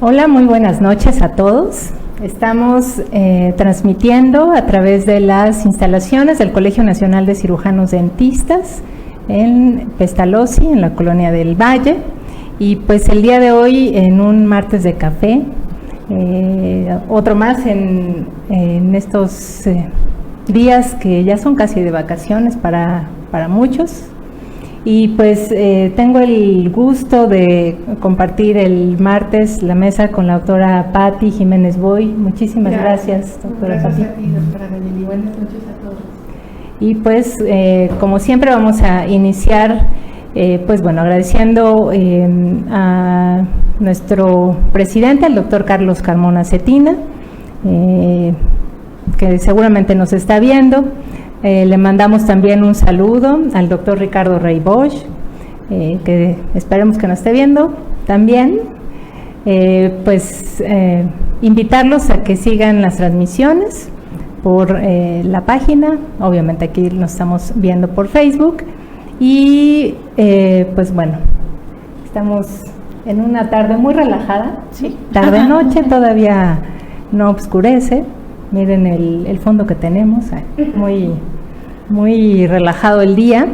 Hola, muy buenas noches a todos. Estamos transmitiendo a través de las instalaciones del Colegio Nacional de Cirujanos Dentistas en Pestalozzi, en la Colonia del Valle. Y pues el día de hoy, en un martes de café, otro más en estos días que ya son casi de vacaciones para muchos. Y pues tengo el gusto de compartir el martes la mesa con la doctora Patti Jiménez Boy. Muchísimas gracias, doctora. Gracias a ti, doctora Nayeli. Buenas noches a todos. Y pues como siempre vamos a iniciar pues bueno, agradeciendo a nuestro presidente, el doctor Carlos Carmona Cetina, que seguramente nos está viendo. Le mandamos también un saludo al doctor Ricardo Rey Bosch, que esperemos que nos esté viendo también. Invitarlos a que sigan las transmisiones por la página. Obviamente aquí nos estamos viendo por Facebook. Y pues bueno, estamos en una tarde muy relajada, sí. Tarde-noche, todavía no oscurece. Miren el fondo que tenemos, muy relajado el día.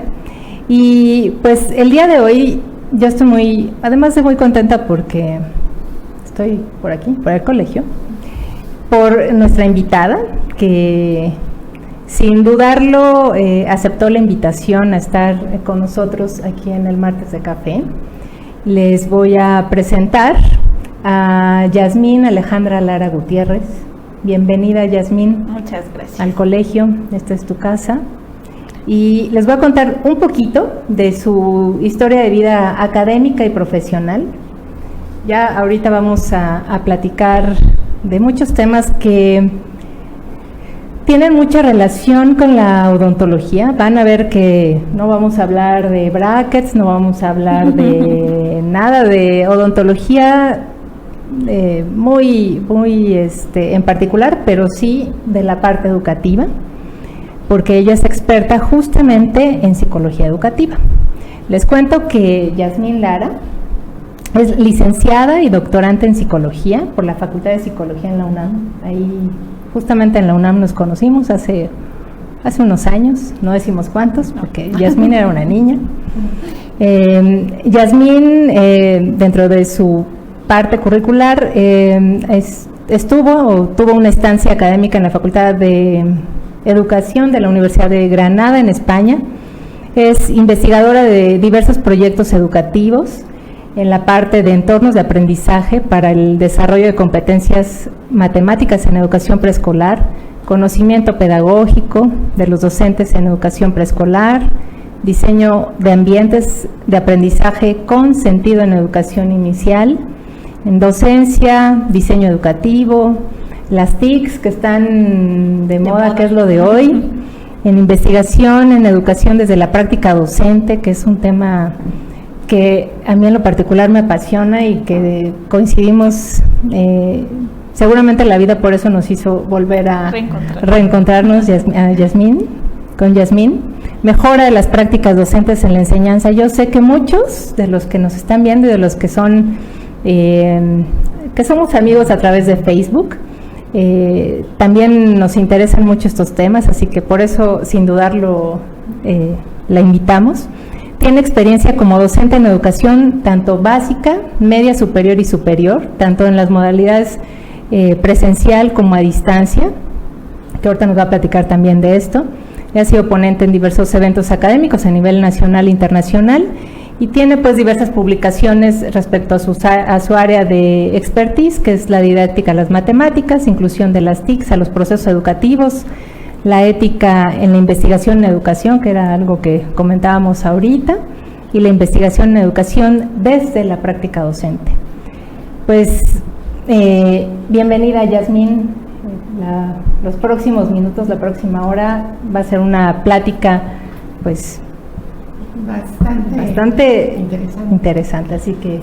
Y pues el día de hoy yo estoy además de muy contenta porque estoy por aquí, por el colegio, por nuestra invitada, que sin dudarlo aceptó la invitación a estar con nosotros aquí en el martes de café. Les voy a presentar a Yasmín Alejandra Lara Gutiérrez. Bienvenida, Yasmín. Muchas gracias. Al colegio, esta es tu casa. Y les voy a contar un poquito de su historia de vida académica y profesional. Ya ahorita vamos a platicar de muchos temas que tienen mucha relación con la odontología. Van a ver que no vamos a hablar de brackets, no vamos a hablar de nada de odontología muy en particular, pero sí de la parte educativa, porque ella es experta justamente en psicología educativa. Les cuento que Yasmín Lara es licenciada y doctorante en psicología por la Facultad de Psicología en la UNAM. Ahí justamente en la UNAM nos conocimos hace unos años, no decimos cuántos, porque Yasmín era una niña. Yasmín, dentro de su parte curricular, tuvo una estancia académica en la Facultad de Educación de la Universidad de Granada, en España. Es investigadora de diversos proyectos educativos en la parte de entornos de aprendizaje para el desarrollo de competencias matemáticas en educación preescolar, conocimiento pedagógico de los docentes en educación preescolar, diseño de ambientes de aprendizaje con sentido en educación inicial, en docencia, diseño educativo, las TICs que están de moda, que es lo de hoy, en investigación, en educación desde la práctica docente, que es un tema que a mí en lo particular me apasiona y que coincidimos, seguramente la vida por eso nos hizo volver a reencontrarnos con Yasmín. Mejora de las prácticas docentes en la enseñanza. Yo sé que muchos de los que nos están viendo y de los que somos amigos a través de Facebook, también nos interesan mucho estos temas, así que por eso, sin dudarlo, la invitamos. Tiene experiencia como docente en educación tanto básica, media, superior y superior, tanto en las modalidades presencial como a distancia, que ahorita nos va a platicar también de esto. Ha sido ponente en diversos eventos académicos a nivel nacional e internacional y tiene pues diversas publicaciones respecto a su área de expertise, que es la didáctica a las matemáticas, inclusión de las TICs a los procesos educativos, la ética en la investigación en educación, que era algo que comentábamos ahorita, y la investigación en educación desde la práctica docente. Pues bienvenida, Yasmín. Los próximos minutos, la próxima hora va a ser una plática pues bastante interesante, así que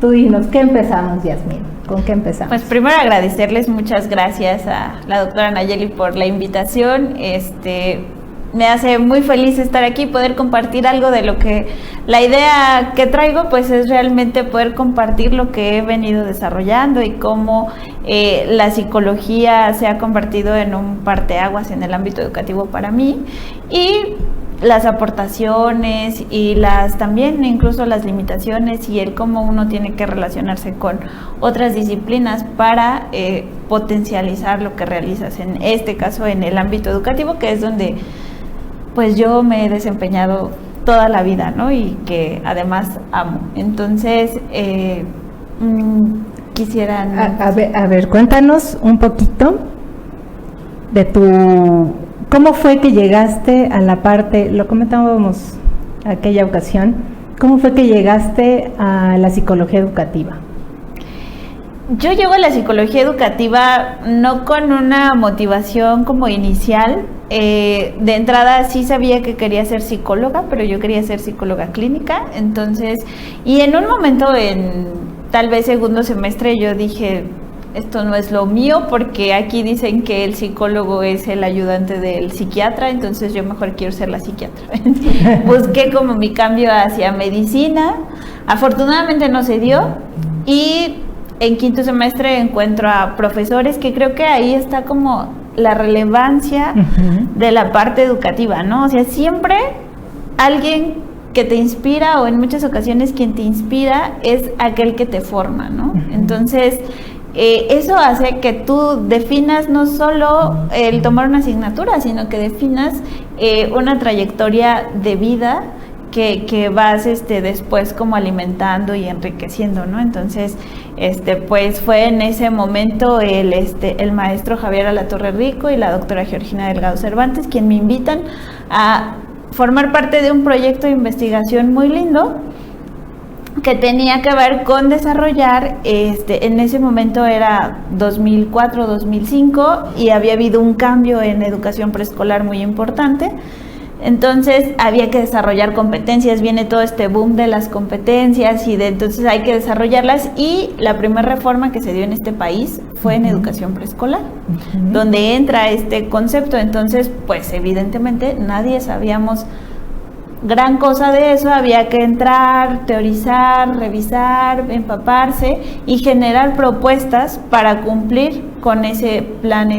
tú dinos, ¿qué empezamos, Yasmín? ¿Con qué empezamos? Pues primero agradecerles, muchas gracias a la doctora Nayeli por la invitación. me hace muy feliz estar aquí, poder compartir algo de lo que la idea que traigo pues es realmente poder compartir lo que he venido desarrollando y cómo la psicología se ha convertido en un parteaguas en el ámbito educativo para mí, y las aportaciones y también incluso las limitaciones y el cómo uno tiene que relacionarse con otras disciplinas para potencializar lo que realizas, en este caso en el ámbito educativo, que es donde pues yo me he desempeñado toda la vida, ¿no? Y que además amo. Entonces, quisieran... A ver, cuéntanos un poquito de ¿cómo fue que llegaste a la parte, lo comentábamos aquella ocasión, cómo fue que llegaste a la psicología educativa? Yo llego a la psicología educativa no con una motivación como inicial. De entrada sí sabía que quería ser psicóloga, pero yo quería ser psicóloga clínica. Entonces, y en un momento en tal vez segundo semestre yo dije, esto no es lo mío, porque aquí dicen que el psicólogo es el ayudante del psiquiatra, entonces yo mejor quiero ser la psiquiatra. Busqué como mi cambio hacia medicina, afortunadamente no se dio, y en quinto semestre encuentro a profesores, que creo que ahí está como la relevancia de la parte educativa, ¿no? O sea, siempre alguien que te inspira, o en muchas ocasiones quien te inspira es aquel que te forma, ¿no? Entonces, eso hace que tú definas no solo el tomar una asignatura, sino que definas una trayectoria de vida que vas después como alimentando y enriqueciendo, ¿no? Entonces, pues fue en ese momento el maestro Javier Alatorre Rico y la doctora Georgina Delgado Cervantes quien me invitan a formar parte de un proyecto de investigación muy lindo que tenía que ver con desarrollar, en ese momento era 2004-2005 y había habido un cambio en educación preescolar muy importante. Entonces había que desarrollar competencias, viene todo este boom de las competencias y entonces hay que desarrollarlas, y la primera reforma que se dio en este país fue en educación preescolar, donde entra este concepto. Entonces, pues evidentemente nadie sabíamos gran cosa de eso, había que entrar, teorizar, revisar, empaparse y generar propuestas para cumplir con ese plan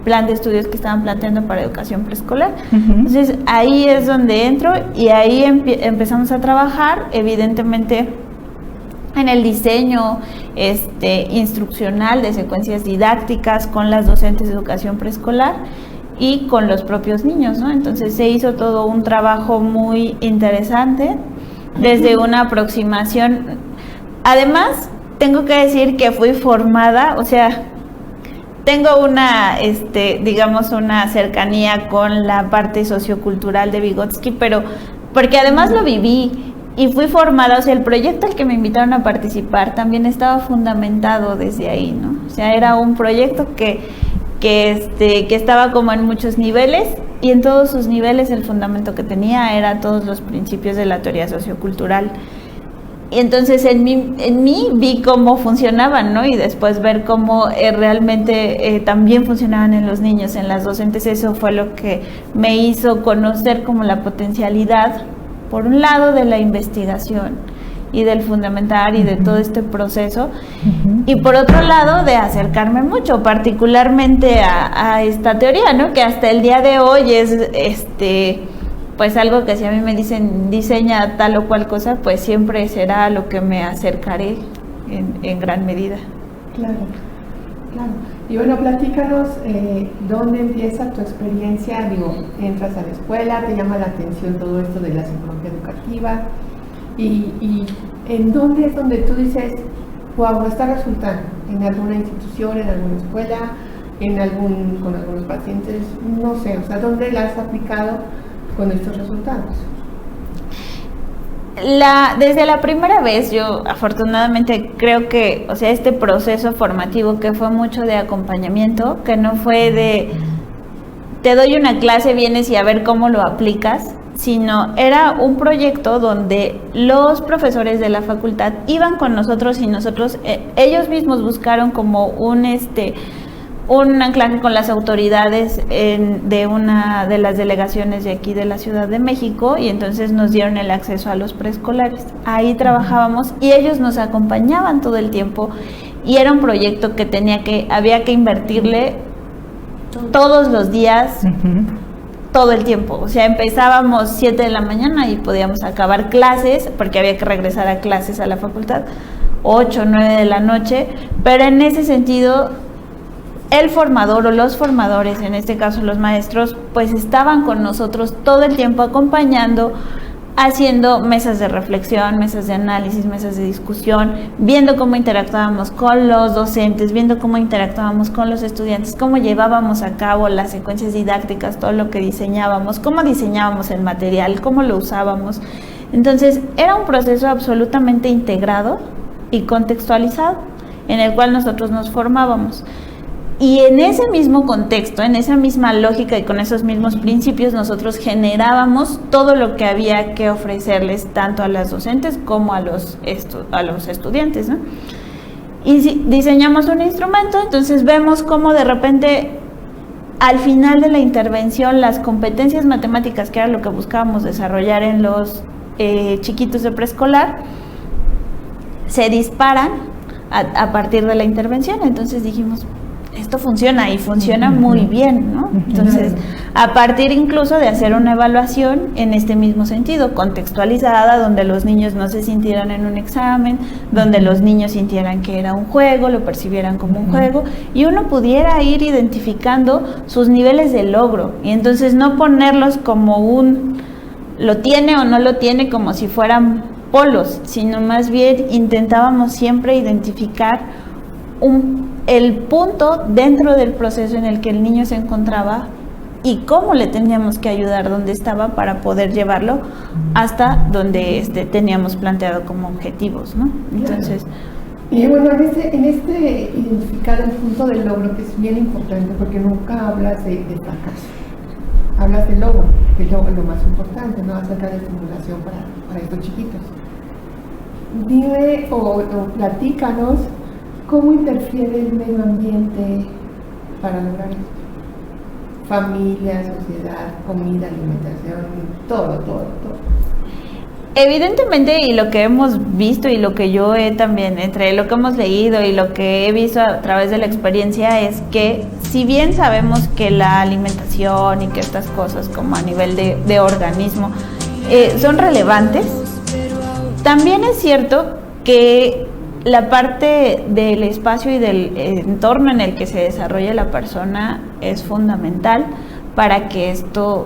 plan de estudios que estaban planteando para educación preescolar. Entonces ahí es donde entro y ahí empezamos a trabajar, evidentemente en el diseño instruccional de secuencias didácticas con las docentes de educación preescolar y con los propios niños, ¿no? Entonces se hizo todo un trabajo muy interesante desde una aproximación. Además, tengo que decir que fui formada, o sea, tengo una, digamos, una cercanía con la parte sociocultural de Vygotsky, pero porque además lo viví y fui formada, o sea, el proyecto al que me invitaron a participar también estaba fundamentado desde ahí, ¿no? O sea, era un proyecto que estaba como en muchos niveles, y en todos sus niveles el fundamento que tenía era todos los principios de la teoría sociocultural. Y entonces en mí vi cómo funcionaban, ¿no? Y después ver cómo realmente también funcionaban en los niños, en las docentes. Eso fue lo que me hizo conocer como la potencialidad, por un lado, de la investigación y del fundamentar y de todo este proceso, y por otro lado de acercarme mucho particularmente a esta teoría, ¿no? Que hasta el día de hoy es pues algo que si a mí me dicen diseña tal o cual cosa, pues siempre será a lo que me acercaré en gran medida. Claro. Y bueno, platícanos dónde empieza tu experiencia. Digo, entras a la escuela, te llama la atención todo esto de la psicología educativa, y ¿en dónde es donde tú dices, wow, está resultando? ¿En alguna institución, en alguna escuela, con algunos pacientes? No sé, o sea, ¿dónde la has aplicado con estos resultados? Desde la primera vez, yo afortunadamente creo que, o sea, este proceso formativo que fue mucho de acompañamiento, que no fue de te doy una clase, vienes y a ver cómo lo aplicas, sino era un proyecto donde los profesores de la facultad iban con nosotros y nosotros, ellos mismos buscaron como un anclaje con las autoridades de una de las delegaciones de aquí de la Ciudad de México, y entonces nos dieron el acceso a los preescolares. Ahí trabajábamos y ellos nos acompañaban todo el tiempo, y era un proyecto que había que invertirle todos los días, todo el tiempo. O sea, empezábamos 7 de la mañana y podíamos acabar clases, porque había que regresar a clases a la facultad 8, 9 de la noche, pero en ese sentido el formador o los formadores, en este caso los maestros, pues estaban con nosotros todo el tiempo acompañando, haciendo mesas de reflexión, mesas de análisis, mesas de discusión, viendo cómo interactuábamos con los docentes, viendo cómo interactuábamos con los estudiantes, cómo llevábamos a cabo las secuencias didácticas, todo lo que diseñábamos, cómo diseñábamos el material, cómo lo usábamos. Entonces, era un proceso absolutamente integrado y contextualizado, en el cual nosotros nos formábamos. Y en ese mismo contexto, en esa misma lógica y con esos mismos principios, nosotros generábamos todo lo que había que ofrecerles tanto a las docentes como a los estudiantes, ¿no? Y diseñamos un instrumento, entonces vemos cómo de repente al final de la intervención las competencias matemáticas, que era lo que buscábamos desarrollar en los chiquitos de preescolar, se disparan a partir de la intervención. Entonces dijimos, esto funciona y funciona muy bien, ¿no? Entonces, a partir incluso de hacer una evaluación en este mismo sentido, contextualizada, donde los niños no se sintieran en un examen, donde los niños sintieran que era un juego, lo percibieran como un juego, y uno pudiera ir identificando sus niveles de logro, y entonces no ponerlos como lo tiene o no lo tiene, como si fueran polos, sino más bien intentábamos siempre identificar el punto dentro del proceso en el que el niño se encontraba y cómo le teníamos que ayudar donde estaba para poder llevarlo hasta donde teníamos planteado como objetivos, ¿no? Entonces, y bueno, en este identificar el punto del logro, que es bien importante, porque nunca hablas de fracaso, hablas del logro, que es lo más importante, ¿no? Acerca de estimulación para estos chiquitos. Dime o platícanos cómo interfiere el medio ambiente para lograr esto. Familia, sociedad, comida, alimentación, todo. Evidentemente, y lo que hemos visto y lo que yo he también, entre lo que hemos leído y lo que he visto a través de la experiencia, es que si bien sabemos que la alimentación y que estas cosas como a nivel de organismo son relevantes, también es cierto que la parte del espacio y del entorno en el que se desarrolla la persona es fundamental para que esto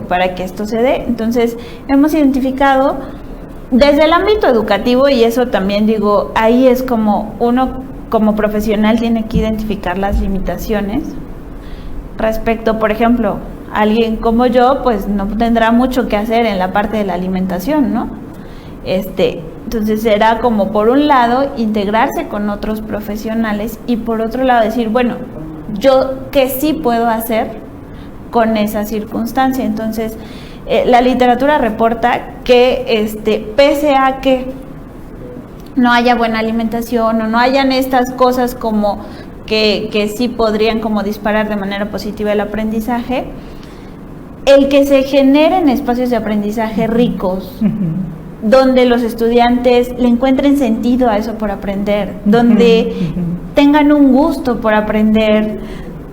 se dé. Entonces, hemos identificado desde el ámbito educativo, y eso también digo, ahí es como uno como profesional tiene que identificar las limitaciones respecto, por ejemplo, alguien como yo, pues no tendrá mucho que hacer en la parte de la alimentación, ¿no? Entonces será como por un lado integrarse con otros profesionales y por otro lado decir, bueno, yo qué sí puedo hacer con esa circunstancia. Entonces la literatura reporta que pese a que no haya buena alimentación o no hayan estas cosas como que sí podrían como disparar de manera positiva el aprendizaje, el que se generen espacios de aprendizaje ricos, donde los estudiantes le encuentren sentido a eso por aprender, donde tengan un gusto por aprender,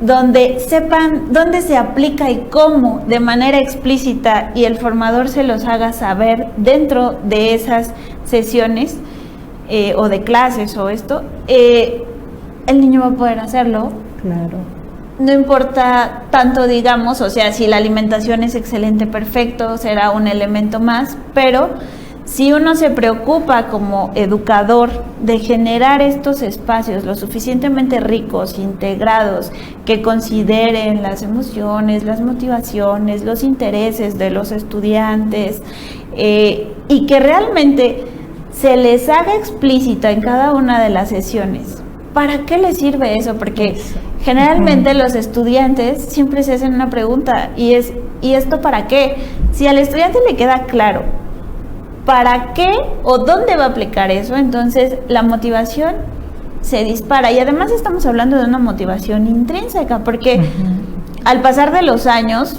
donde sepan dónde se aplica y cómo de manera explícita, y el formador se los haga saber dentro de esas sesiones o de clases o esto, el niño va a poder hacerlo. Claro. No importa tanto, digamos, o sea, si la alimentación es excelente, perfecto, será un elemento más, pero si uno se preocupa como educador de generar estos espacios lo suficientemente ricos, integrados, que consideren las emociones, las motivaciones, los intereses de los estudiantes, y que realmente se les haga explícita en cada una de las sesiones, ¿para qué les sirve eso? Porque generalmente los estudiantes siempre se hacen una pregunta, y es, ¿y esto para qué? Si al estudiante le queda claro ¿para qué o dónde va a aplicar eso? Entonces la motivación se dispara. Y además estamos hablando de una motivación intrínseca, porque al pasar de los años,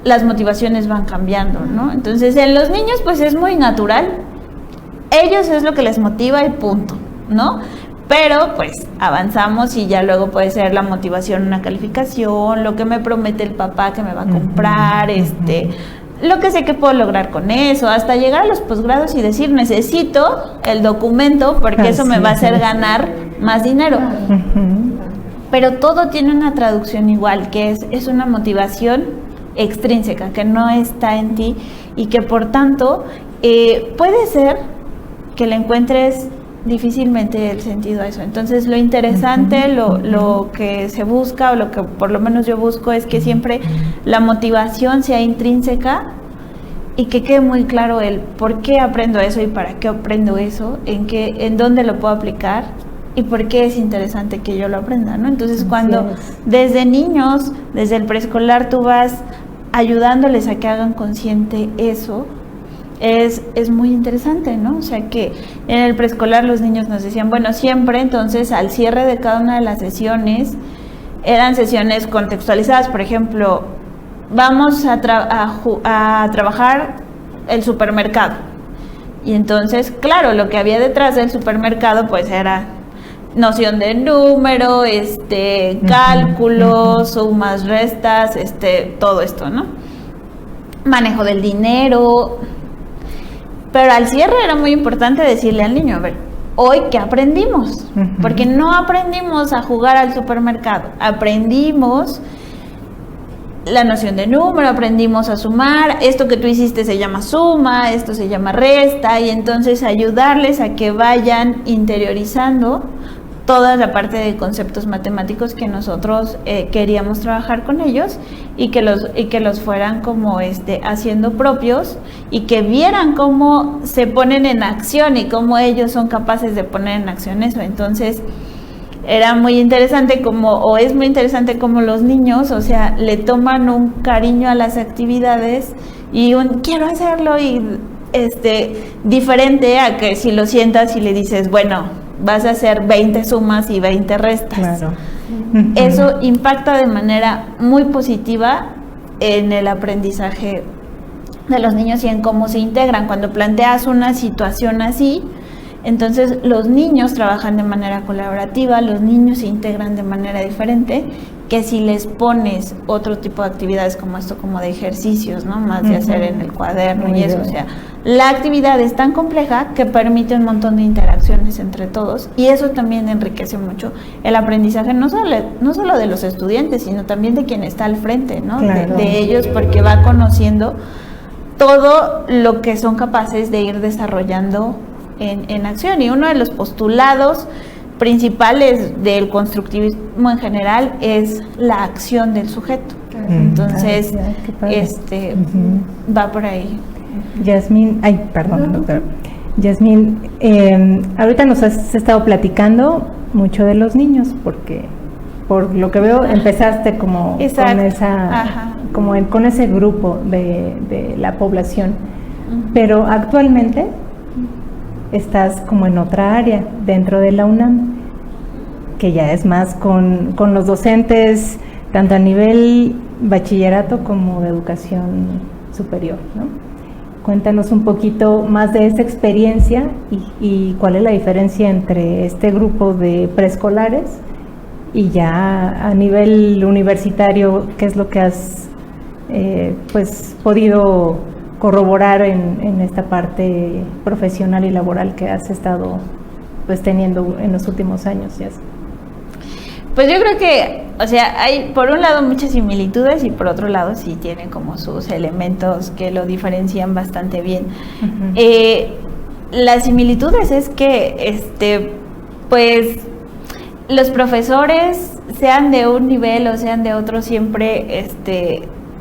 las motivaciones van cambiando, ¿no? Entonces, en los niños, pues es muy natural. Ellos es lo que les motiva y punto, ¿no? Pero, pues, avanzamos y ya luego puede ser la motivación, una calificación, lo que me promete el papá que me va a comprar, lo que sé que puedo lograr con eso, hasta llegar a los posgrados y decir, necesito el documento porque eso me va a hacer ganar más dinero. Pero todo tiene una traducción igual, que es una motivación extrínseca, que no está en ti y que por tanto puede ser que le encuentres difícilmente el sentido a eso. Entonces lo interesante, lo que se busca, o lo que por lo menos yo busco, es que siempre la motivación sea intrínseca y que quede muy claro el por qué aprendo eso y para qué aprendo eso, en dónde lo puedo aplicar y por qué es interesante que yo lo aprenda, ¿no? Entonces cuando desde niños, desde el preescolar, tú vas ayudándoles a que hagan consciente eso, es muy interesante, ¿no? O sea que en el preescolar los niños nos decían, bueno, siempre, entonces al cierre de cada una de las sesiones, eran sesiones contextualizadas. Por ejemplo, vamos a trabajar el supermercado. Y entonces, claro, lo que había detrás del supermercado, pues era noción de número, cálculos, sumas, restas, todo esto, ¿no? Manejo del dinero. Pero al cierre era muy importante decirle al niño, a ver, ¿hoy qué aprendimos? Porque no aprendimos a jugar al supermercado, aprendimos la noción de número, aprendimos a sumar, esto que tú hiciste se llama suma, esto se llama resta, y entonces ayudarles a que vayan interiorizando toda la parte de conceptos matemáticos que nosotros queríamos trabajar con ellos y que los fueran como haciendo propios y que vieran cómo se ponen en acción y cómo ellos son capaces de poner en acción eso. Entonces era muy interesante es muy interesante como los niños, o sea, le toman un cariño a las actividades y quiero hacerlo, y diferente a que si lo sientas y le dices, bueno, vas a hacer 20 sumas y 20 restas. Claro. Eso impacta de manera muy positiva en el aprendizaje de los niños y en cómo se integran. Cuando planteas una situación así, entonces los niños trabajan de manera colaborativa, los niños se integran de manera diferente que si les pones otro tipo de actividades como esto, como de ejercicios, ¿no? Más de hacer en el cuaderno y eso. O sea, la actividad es tan compleja que permite un montón de interacciones entre todos, y eso también enriquece mucho el aprendizaje, no solo de los estudiantes, sino también de quien está al frente, ¿no? Claro. De ellos, porque va conociendo todo lo que son capaces de ir desarrollando en acción. Y uno de los postulados principales del constructivismo en general es la acción del sujeto. Entonces, va por ahí. Yasmín, doctora. Yasmín, ahorita nos has estado platicando mucho de los niños, porque por lo que veo empezaste como con esa, con ese grupo de la población, pero actualmente estás como en otra área dentro de la UNAM, que ya es más con los docentes, tanto a nivel bachillerato como de educación superior, ¿no? Cuéntanos un poquito más de esa experiencia y cuál es la diferencia entre este grupo de preescolares y ya a nivel universitario, qué es lo que has podido corroborar en esta parte profesional y laboral que has estado teniendo en los últimos años. Pues yo creo que, o sea, hay por un lado muchas similitudes y por otro lado sí tienen como sus elementos que lo diferencian bastante bien. Las similitudes es que, pues, los profesores, sean de un nivel o sean de otro, siempre,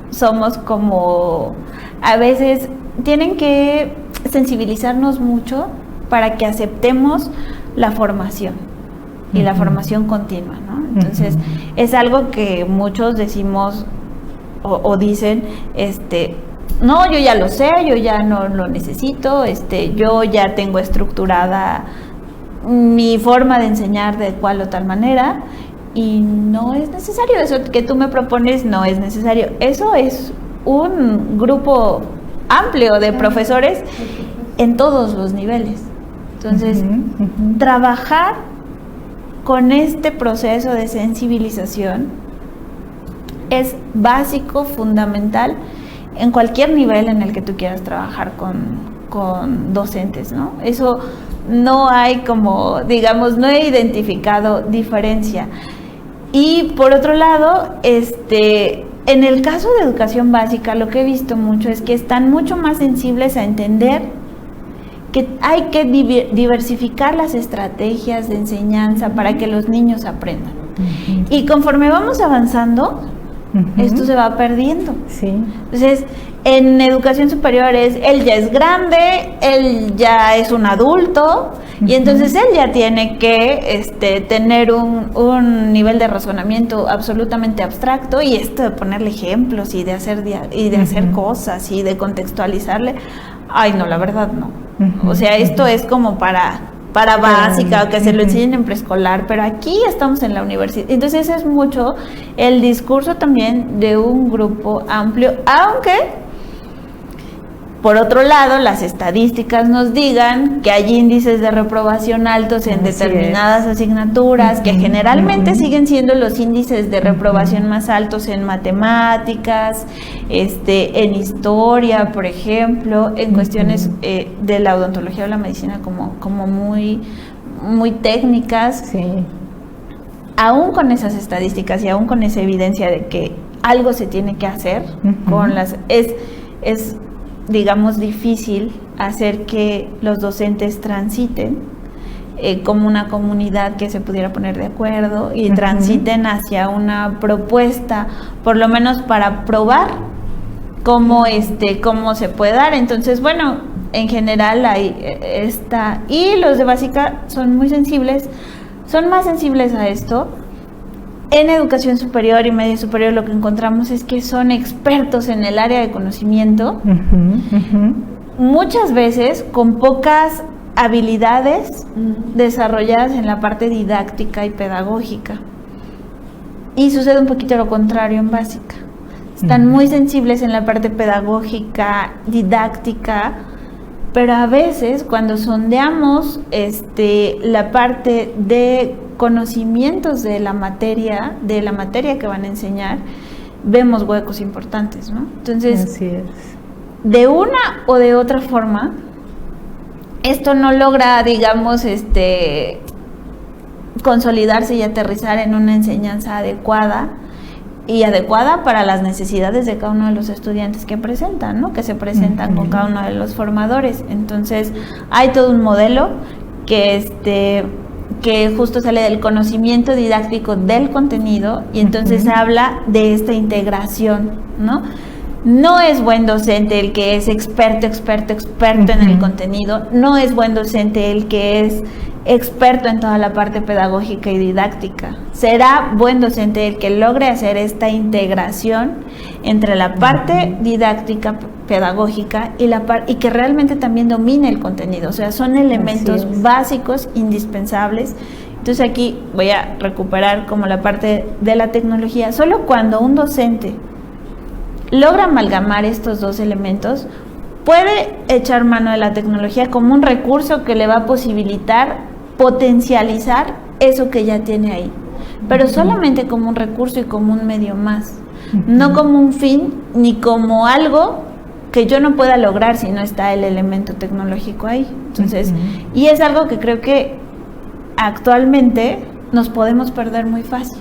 somos como, a veces tienen que sensibilizarnos mucho para que aceptemos la formación y la formación continua, ¿no? Entonces, es algo que muchos decimos o dicen, no, yo ya lo sé, yo ya no lo necesito, yo ya tengo estructurada mi forma de enseñar de cual o tal manera, y no es necesario. Eso que tú me propones no es necesario. Eso es un grupo amplio de profesores en todos los niveles. Entonces, trabajar con este proceso de sensibilización es básico, fundamental en cualquier nivel en el que tú quieras trabajar con docentes, ¿no? Eso no hay como, digamos, no he identificado diferencia. Y por otro lado, en el caso de educación básica, lo que he visto mucho es que están mucho más sensibles a entender que hay que diversificar las estrategias de enseñanza para que los niños aprendan. Y conforme vamos avanzando, esto se va perdiendo. Sí. Entonces, en educación superior él ya es grande, él ya es un adulto, y entonces él ya tiene que tener un nivel de razonamiento absolutamente abstracto, y esto de ponerle ejemplos y de hacer cosas y de contextualizarle, ay no, la verdad no. O sea, esto es como para básica, o que se lo enseñen en preescolar, pero aquí estamos en la universidad. Entonces es mucho el discurso también de un grupo amplio, aunque por otro lado las estadísticas nos digan que hay índices de reprobación altos en determinadas asignaturas, que generalmente siguen siendo los índices de reprobación más altos en matemáticas, en historia, por ejemplo, en cuestiones de la odontología o la medicina como muy, muy técnicas. Sí. Aún con esas estadísticas y aún con esa evidencia de que algo se tiene que hacer con es digamos difícil hacer que los docentes transiten como una comunidad que se pudiera poner de acuerdo y transiten hacia una propuesta, por lo menos para probar cómo se puede dar. Entonces, bueno, en general ahí está. Y los de básica son muy sensibles, son más sensibles a esto. En educación superior y media superior lo que encontramos es que son expertos en el área de conocimiento, muchas veces con pocas habilidades desarrolladas en la parte didáctica y pedagógica. Y sucede un poquito lo contrario en básica. Están muy sensibles en la parte pedagógica, didáctica, pero a veces cuando sondeamos la parte de conocimientos de la materia que van a enseñar, vemos huecos importantes, ¿no? Entonces, así es. De una o de otra forma, esto no logra, digamos, consolidarse y aterrizar en una enseñanza adecuada para las necesidades de cada uno de los estudiantes que presentan, ¿no? Que se presentan con cada uno de los formadores. Entonces, hay todo un modelo que justo sale del conocimiento didáctico del contenido, y entonces habla de esta integración, ¿no? No es buen docente el que es experto en el contenido, no es buen docente el que es experto en toda la parte pedagógica y didáctica. Será buen docente el que logre hacer esta integración entre la parte didáctica, pedagógica y que realmente también domine el contenido. O sea, son elementos básicos, indispensables. Entonces aquí voy a recuperar como la parte de la tecnología. Solo cuando un docente logra amalgamar estos dos elementos, puede echar mano de la tecnología como un recurso que le va a posibilitar potencializar eso que ya tiene ahí, pero solamente como un recurso y como un medio más, no como un fin ni como algo que yo no pueda lograr si no está el elemento tecnológico ahí. Entonces, y es algo que creo que actualmente nos podemos perder muy fácil.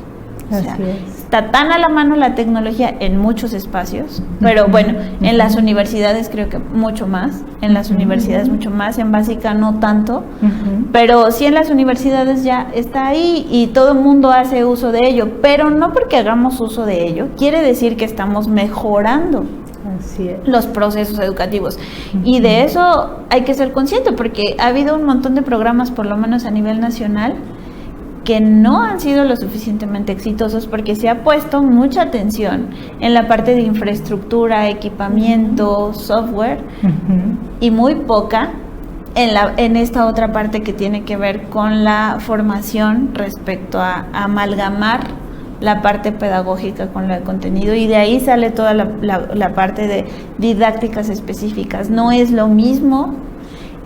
O sea, está tan a la mano la tecnología en muchos espacios, pero bueno, en las universidades creo que mucho más, en básica no tanto, pero sí en las universidades ya está ahí y todo el mundo hace uso de ello, pero no porque hagamos uso de ello quiere decir que estamos mejorando los procesos educativos. Y de eso hay que ser consciente, porque ha habido un montón de programas, por lo menos a nivel nacional, que no han sido lo suficientemente exitosos porque se ha puesto mucha atención en la parte de infraestructura, equipamiento, software, y muy poca en esta otra parte que tiene que ver con la formación respecto a amalgamar la parte pedagógica con la de contenido, y de ahí sale toda la parte de didácticas específicas. No es lo mismo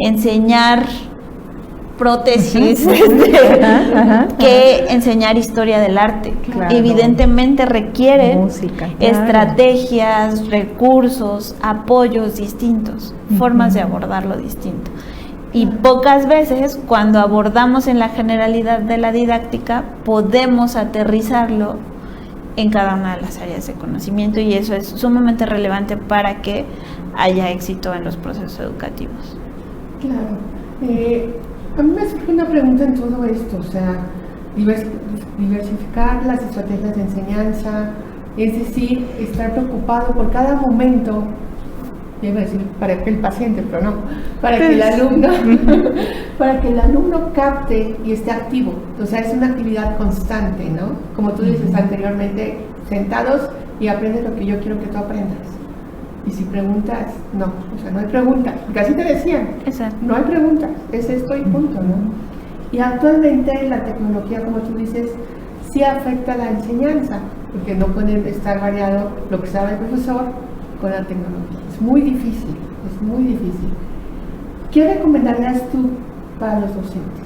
enseñar prótesis que enseñar historia del arte. Claro. Evidentemente requieren Música, claro. estrategias, recursos, apoyos distintos, formas de abordarlo distinto. Y pocas veces, cuando abordamos en la generalidad de la didáctica, podemos aterrizarlo en cada una de las áreas de conocimiento, y eso es sumamente relevante para que haya éxito en los procesos educativos. Claro. A mí me surge una pregunta en todo esto, o sea, diversificar las estrategias de enseñanza, es decir, estar preocupado por cada momento, iba a decir para que el paciente, pero no, para que el alumno capte y esté activo. O sea, es una actividad constante, ¿no? Como tú dices anteriormente, sentados y aprendes lo que yo quiero que tú aprendas. Y si preguntas, no, o sea, no hay preguntas, porque así te decían. Exacto. No hay preguntas, es esto y punto, ¿no? Y actualmente la tecnología, como tú dices, sí afecta la enseñanza, porque no puede estar variado lo que sabe el profesor con la tecnología. Es muy difícil, es muy difícil. ¿Qué recomendarías tú para los docentes?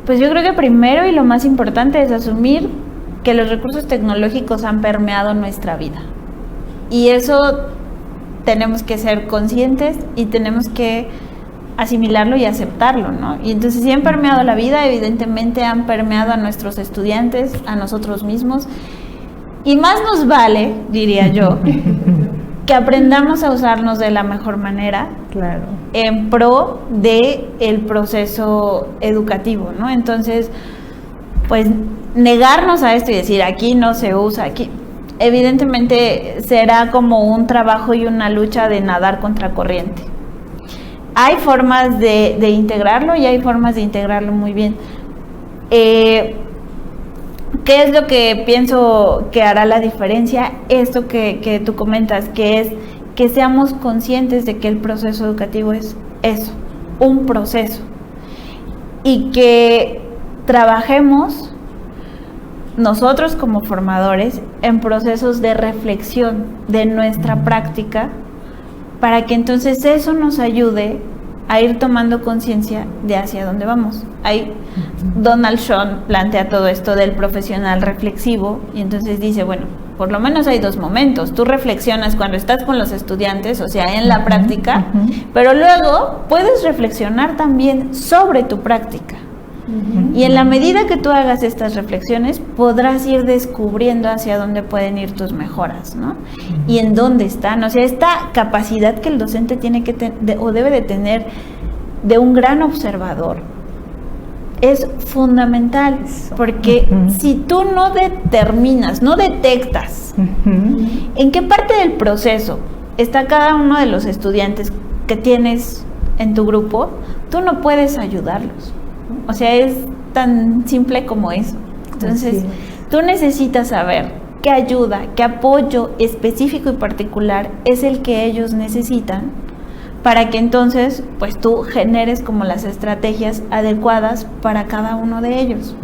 Pues yo creo que primero y lo más importante es asumir que los recursos tecnológicos han permeado nuestra vida. Y eso tenemos que ser conscientes y tenemos que asimilarlo y aceptarlo, ¿no? Y entonces si han permeado la vida, evidentemente han permeado a nuestros estudiantes, a nosotros mismos. Y más nos vale, diría yo, que aprendamos a usarnos de la mejor manera, claro, en pro de el proceso educativo, ¿no? Entonces, pues negarnos a esto y decir aquí no se usa, aquí, evidentemente será como un trabajo y una lucha de nadar contra corriente. Hay formas de integrarlo y hay formas de integrarlo muy bien. ¿Qué es lo que pienso que hará la diferencia? Esto que tú comentas, que es que seamos conscientes de que el proceso educativo es eso, un proceso, y que trabajemos nosotros como formadores en procesos de reflexión de nuestra práctica, para que entonces eso nos ayude a ir tomando conciencia de hacia dónde vamos. Ahí Donald Schoen plantea todo esto del profesional reflexivo, y entonces dice, bueno, por lo menos hay dos momentos. Tú reflexionas cuando estás con los estudiantes, o sea, en la práctica, pero luego puedes reflexionar también sobre tu práctica. Y en la medida que tú hagas estas reflexiones, podrás ir descubriendo hacia dónde pueden ir tus mejoras, ¿no? Y en dónde están. O sea, esta capacidad que el docente tiene que o debe de tener de un gran observador es fundamental, porque si tú no determinas, no detectas en qué parte del proceso está cada uno de los estudiantes que tienes en tu grupo, tú no puedes ayudarlos. O sea, es tan simple como eso. Entonces, tú necesitas saber qué ayuda, qué apoyo específico y particular es el que ellos necesitan, para que entonces, pues tú generes como las estrategias adecuadas para cada uno de ellos.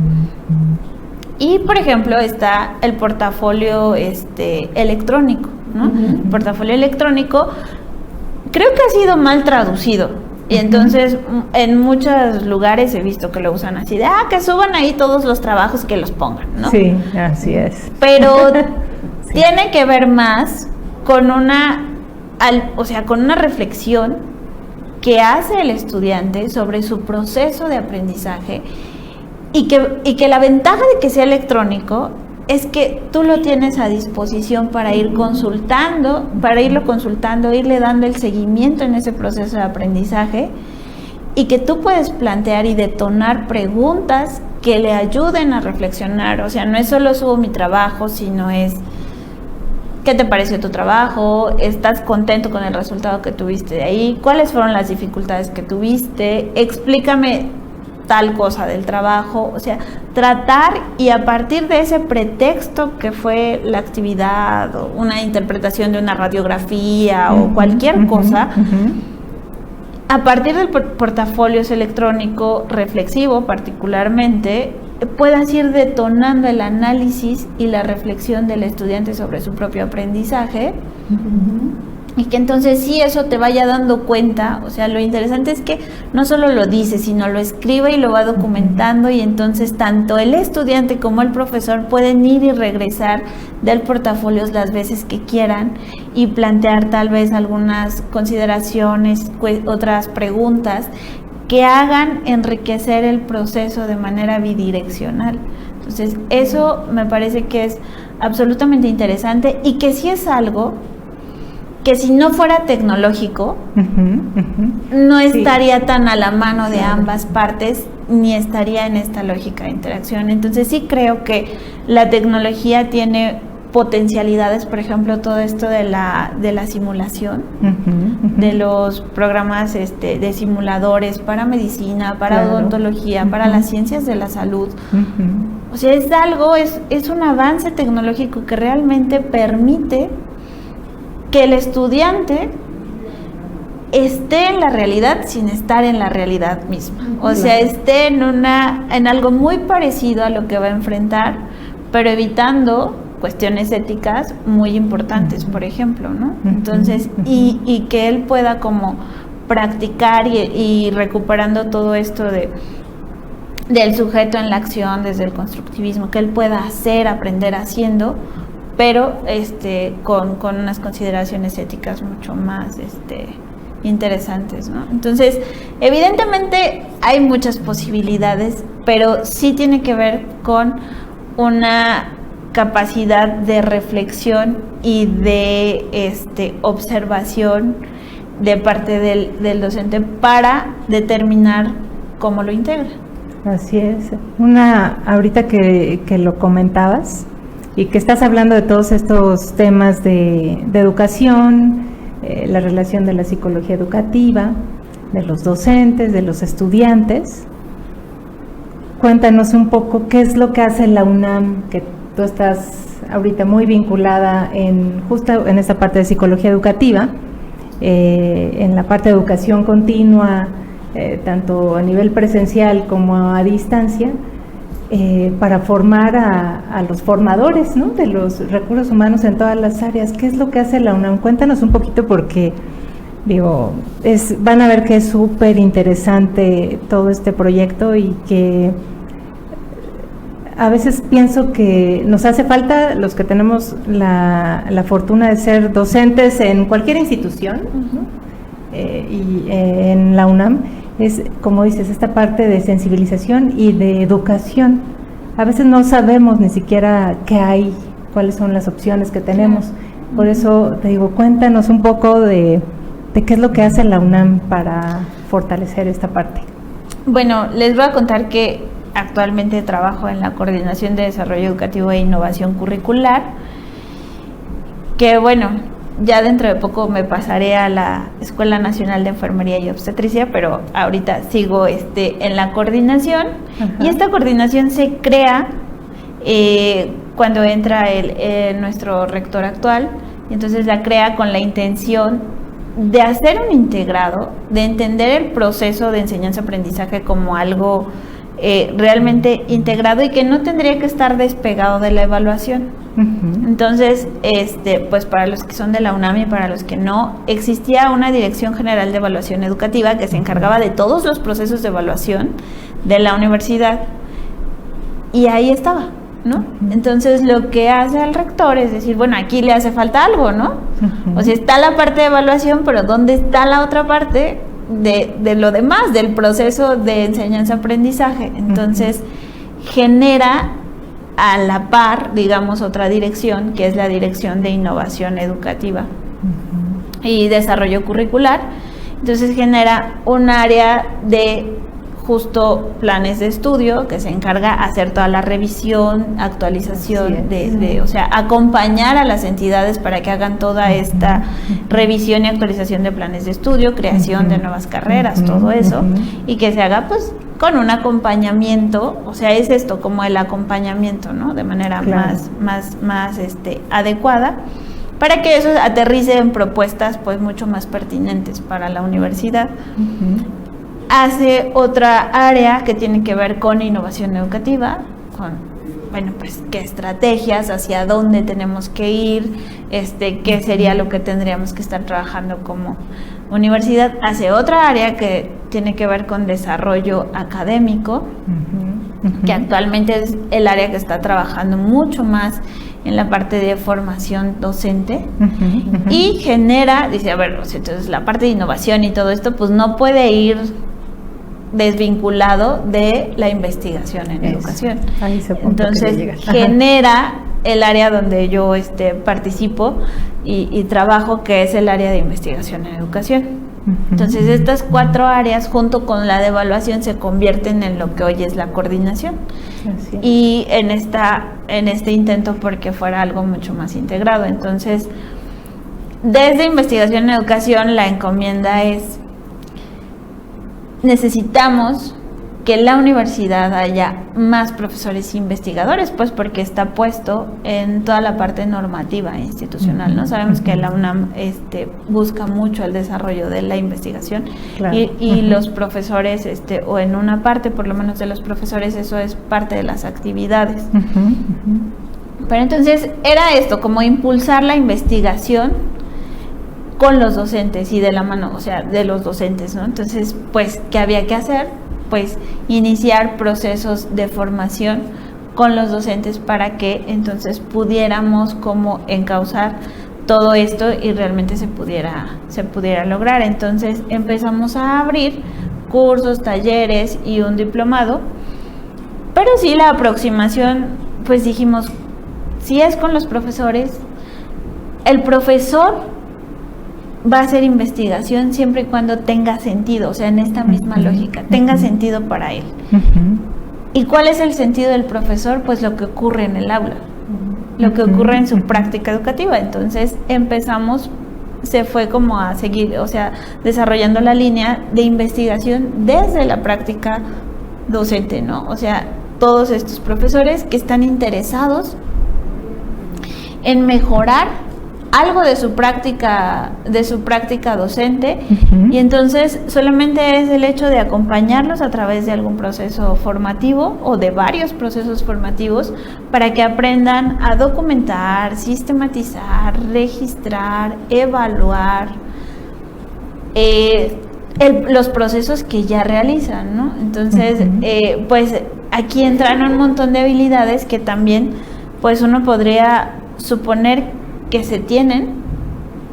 Y, por ejemplo, está el portafolio electrónico, ¿no? El portafolio electrónico creo que ha sido mal traducido. Y entonces en muchos lugares he visto que lo usan así de, que suban ahí todos los trabajos y que los pongan, ¿no? Sí, así es. Pero sí, tiene que ver más con con una reflexión que hace el estudiante sobre su proceso de aprendizaje, y que la ventaja de que sea electrónico es que tú lo tienes a disposición para irlo consultando, irle dando el seguimiento en ese proceso de aprendizaje, y que tú puedes plantear y detonar preguntas que le ayuden a reflexionar. O sea, no es solo subo mi trabajo, sino es ¿qué te pareció tu trabajo? ¿Estás contento con el resultado que tuviste de ahí? ¿Cuáles fueron las dificultades que tuviste? Explícame tal cosa del trabajo. O sea, tratar, y a partir de ese pretexto que fue la actividad o una interpretación de una radiografía o cualquier cosa, a partir del portafolios electrónico reflexivo particularmente, puedas ir detonando el análisis y la reflexión del estudiante sobre su propio aprendizaje. Y que entonces sí eso te vaya dando cuenta, o sea, lo interesante es que no solo lo dice, sino lo escribe y lo va documentando, y entonces tanto el estudiante como el profesor pueden ir y regresar del portafolio las veces que quieran y plantear tal vez algunas consideraciones, otras preguntas que hagan enriquecer el proceso de manera bidireccional. Entonces eso me parece que es absolutamente interesante, y que sí es algo que si no fuera tecnológico, no estaría tan a la mano de ambas partes, ni estaría en esta lógica de interacción. Entonces sí creo que la tecnología tiene potencialidades, por ejemplo, todo esto de la simulación, de los programas de simuladores para medicina, para odontología, para las ciencias de la salud. O sea, es un avance tecnológico que realmente permite que el estudiante esté en la realidad sin estar en la realidad misma. O sea, esté en algo muy parecido a lo que va a enfrentar, pero evitando cuestiones éticas muy importantes, por ejemplo, ¿no? Entonces, y que él pueda como practicar y recuperando todo esto del sujeto en la acción desde el constructivismo, que él pueda aprender haciendo, pero con unas consideraciones éticas mucho más interesantes, ¿no? Entonces, evidentemente hay muchas posibilidades, pero sí tiene que ver con una capacidad de reflexión y de observación de parte del docente para determinar cómo lo integra. Así es. Ahorita que lo comentabas, y que estás hablando de todos estos temas de educación, la relación de la psicología educativa, de los docentes, de los estudiantes. Cuéntanos un poco qué es lo que hace la UNAM, que tú estás ahorita muy vinculada justo en esta parte de psicología educativa, en la parte de educación continua, tanto a nivel presencial como a distancia, para formar a los formadores, ¿no?, de los recursos humanos en todas las áreas. ¿Qué es lo que hace la UNAM? Cuéntanos un poquito, porque van a ver que es súper interesante todo este proyecto, y que a veces pienso que nos hace falta, los que tenemos la fortuna de ser docentes en cualquier institución, y en la UNAM, es, como dices, esta parte de sensibilización y de educación. A veces no sabemos ni siquiera qué hay, cuáles son las opciones que tenemos. Por eso te digo, cuéntanos un poco de qué es lo que hace la UNAM para fortalecer esta parte. Bueno, les voy a contar que actualmente trabajo en la Coordinación de Desarrollo Educativo e Innovación Curricular, que bueno, ya dentro de poco me pasaré a la Escuela Nacional de Enfermería y Obstetricia, pero ahorita sigo en la coordinación. Y esta coordinación se crea cuando entra nuestro rector actual, y entonces la crea con la intención de hacer un integrado, de entender el proceso de enseñanza-aprendizaje como algo realmente integrado y que no tendría que estar despegado de la evaluación. Entonces, pues para los que son de la UNAM y para los que no, existía una Dirección General de Evaluación Educativa que se encargaba de todos los procesos de evaluación de la universidad, y ahí estaba, ¿no? Entonces, lo que hace el rector es decir, bueno, aquí le hace falta algo, ¿no? O sea, está la parte de evaluación, pero ¿dónde está la otra parte de lo demás, del proceso de enseñanza-aprendizaje? Entonces, genera a la par, digamos, otra dirección, que es la Dirección de Innovación Educativa y Desarrollo Curricular. Entonces genera un área de justo planes de estudio que se encarga de hacer toda la revisión, actualización, o sea, acompañar a las entidades para que hagan toda esta revisión y actualización de planes de estudio, creación de nuevas carreras, todo eso, y que se haga pues con un acompañamiento, o sea, es esto como el acompañamiento, ¿no?, de manera más adecuada. para que eso aterrice en propuestas pues mucho más pertinentes para la universidad. Hace otra área que tiene que ver con innovación educativa, con, bueno, pues qué estrategias, hacia dónde tenemos que ir, qué sería lo que tendríamos que estar trabajando como universidad. Hace otra área que tiene que ver con desarrollo académico, que actualmente es el área que está trabajando mucho más en la parte de formación docente, y genera, dice, a ver, entonces la parte de innovación y todo esto, pues no puede ir desvinculado de la investigación en educación. Entonces genera el área donde yo participo y trabajo, que es el área de investigación en educación. Entonces estas 4 áreas junto con la de evaluación se convierten en lo que hoy es la coordinación. Y en este intento porque fuera algo mucho más integrado. Entonces, desde investigación en educación, la encomienda es: necesitamos que la universidad haya más profesores investigadores, pues porque está puesto en toda la parte normativa e institucional, ¿no? Sabemos que la UNAM busca mucho el desarrollo de la investigación, claro. y los profesores, o en una parte por lo menos de los profesores, eso es parte de las actividades. Pero entonces era esto, como impulsar la investigación con los docentes y de la mano, o sea, de los docentes, ¿no? Entonces, pues, ¿qué había que hacer? Pues iniciar procesos de formación con los docentes para que entonces pudiéramos como encauzar todo esto y realmente se pudiera lograr. Entonces empezamos a abrir cursos, talleres y un diplomado, pero sí la aproximación, pues dijimos, si es con los profesores, el profesor va a hacer investigación siempre y cuando tenga sentido, o sea, en esta misma lógica, tenga sentido para él. ¿Y cuál es el sentido del profesor? Pues lo que ocurre en el aula, lo que ocurre en su práctica educativa. Entonces empezamos, se fue como a seguir, o sea, desarrollando la línea de investigación desde la práctica docente, ¿no? O sea, todos estos profesores que están interesados en mejorar algo de su práctica docente, y entonces solamente es el hecho de acompañarlos a través de algún proceso formativo o de varios procesos formativos para que aprendan a documentar, sistematizar, registrar, evaluar los procesos que ya realizan, ¿no? Entonces, pues aquí entran un montón de habilidades que también, pues uno podría suponer que se tienen,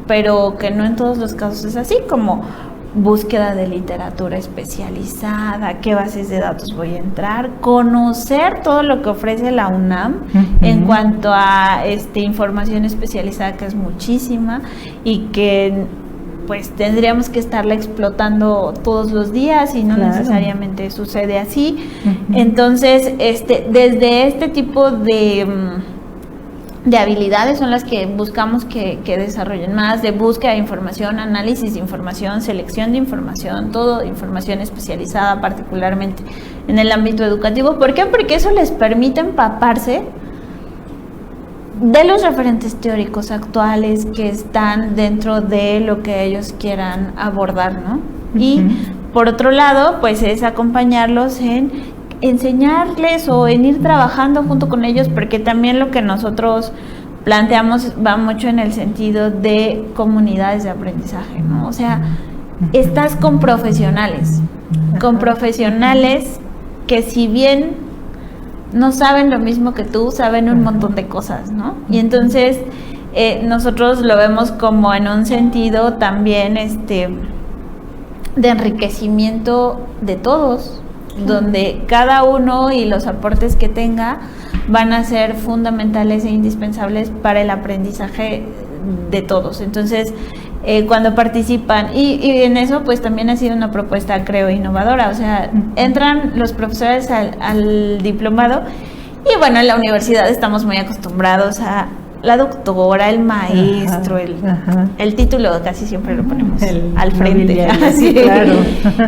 pero que no en todos los casos es así, como búsqueda de literatura especializada, qué bases de datos voy a entrar, conocer todo lo que ofrece la UNAM en cuanto a información especializada, que es muchísima y que pues tendríamos que estarla explotando todos los días y no necesariamente sucede así. Entonces, desde este tipo de habilidades son las que buscamos que desarrollen más, de búsqueda de información, análisis de información, selección de información, todo información especializada, particularmente en el ámbito educativo. ¿Por qué? Porque eso les permite empaparse de los referentes teóricos actuales que están dentro de lo que ellos quieran abordar, ¿no? Y por otro lado, pues es acompañarlos en enseñarles o en ir trabajando junto con ellos, porque también lo que nosotros planteamos va mucho en el sentido de comunidades de aprendizaje, ¿no? O sea, estás con profesionales que si bien no saben lo mismo que tú, saben un montón de cosas, ¿no? Y entonces nosotros lo vemos como en un sentido también de enriquecimiento de todos, donde cada uno y los aportes que tenga van a ser fundamentales e indispensables para el aprendizaje de todos. Entonces, cuando participan, y en eso pues también ha sido una propuesta, creo, innovadora, o sea, entran los profesores al diplomado, y bueno, en la universidad estamos muy acostumbrados a la doctora, el maestro, el título casi siempre lo ponemos al frente. Sí, claro.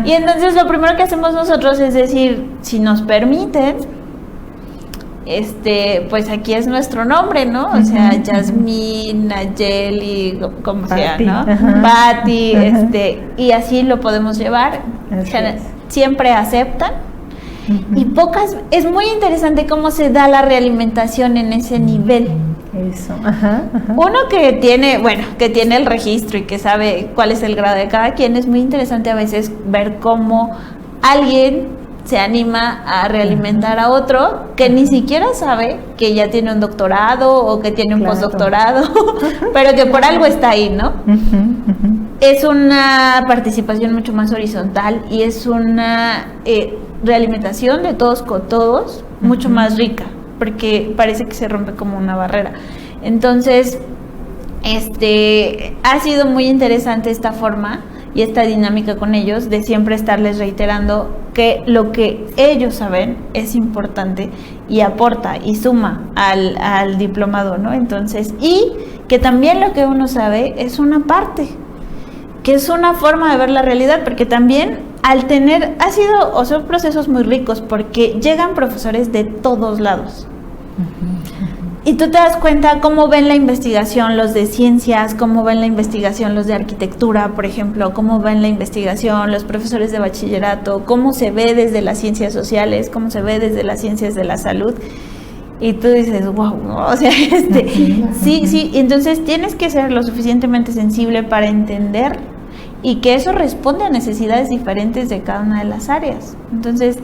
Y entonces lo primero que hacemos nosotros es decir, si nos permiten, pues aquí es nuestro nombre, ¿no? O sea, Yasmín, Nayeli, como sea, ¿no? Pati, y así lo podemos llevar. Siempre aceptan. Y es muy interesante cómo se da la realimentación en ese nivel. Eso, Uno que tiene el registro y que sabe cuál es el grado de cada quien, es muy interesante a veces ver cómo alguien se anima a realimentar a otro que ni siquiera sabe que ya tiene un doctorado o que tiene un postdoctorado, pero que por algo está ahí, ¿no? Es una participación mucho más horizontal y es una realimentación de todos con todos, mucho más rica, porque parece que se rompe como una barrera. Entonces, ha sido muy interesante esta forma y esta dinámica con ellos de siempre estarles reiterando que lo que ellos saben es importante y aporta y suma al diplomado, ¿no? Entonces, y que también lo que uno sabe es una parte, que es una forma de ver la realidad, porque también son procesos muy ricos, porque llegan profesores de todos lados. Y tú te das cuenta cómo ven la investigación los de ciencias, cómo ven la investigación los de arquitectura, por ejemplo, cómo ven la investigación los profesores de bachillerato, cómo se ve desde las ciencias sociales, cómo se ve desde las ciencias de la salud. Y tú dices, wow, o sea, sí, entonces tienes que ser lo suficientemente sensible para entender y que eso responde a necesidades diferentes de cada una de las áreas. Entonces,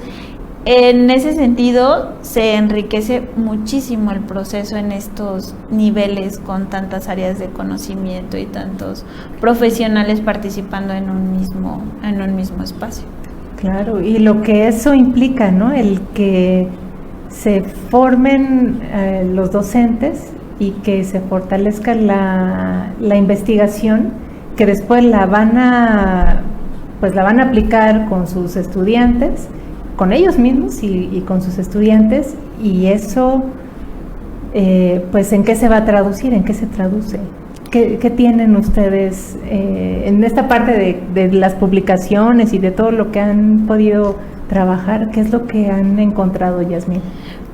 en ese sentido, se enriquece muchísimo el proceso en estos niveles con tantas áreas de conocimiento y tantos profesionales participando en un mismo espacio. Claro, y lo que eso implica, ¿no? El que se formen los docentes y que se fortalezca la investigación, que después la van a aplicar con sus estudiantes, con ellos mismos y con sus estudiantes, y eso, pues, ¿en qué se va a traducir? ¿En qué se traduce? ¿Qué tienen ustedes en esta parte de las publicaciones y de todo lo que han podido trabajar? ¿Qué es lo que han encontrado, Yasmín?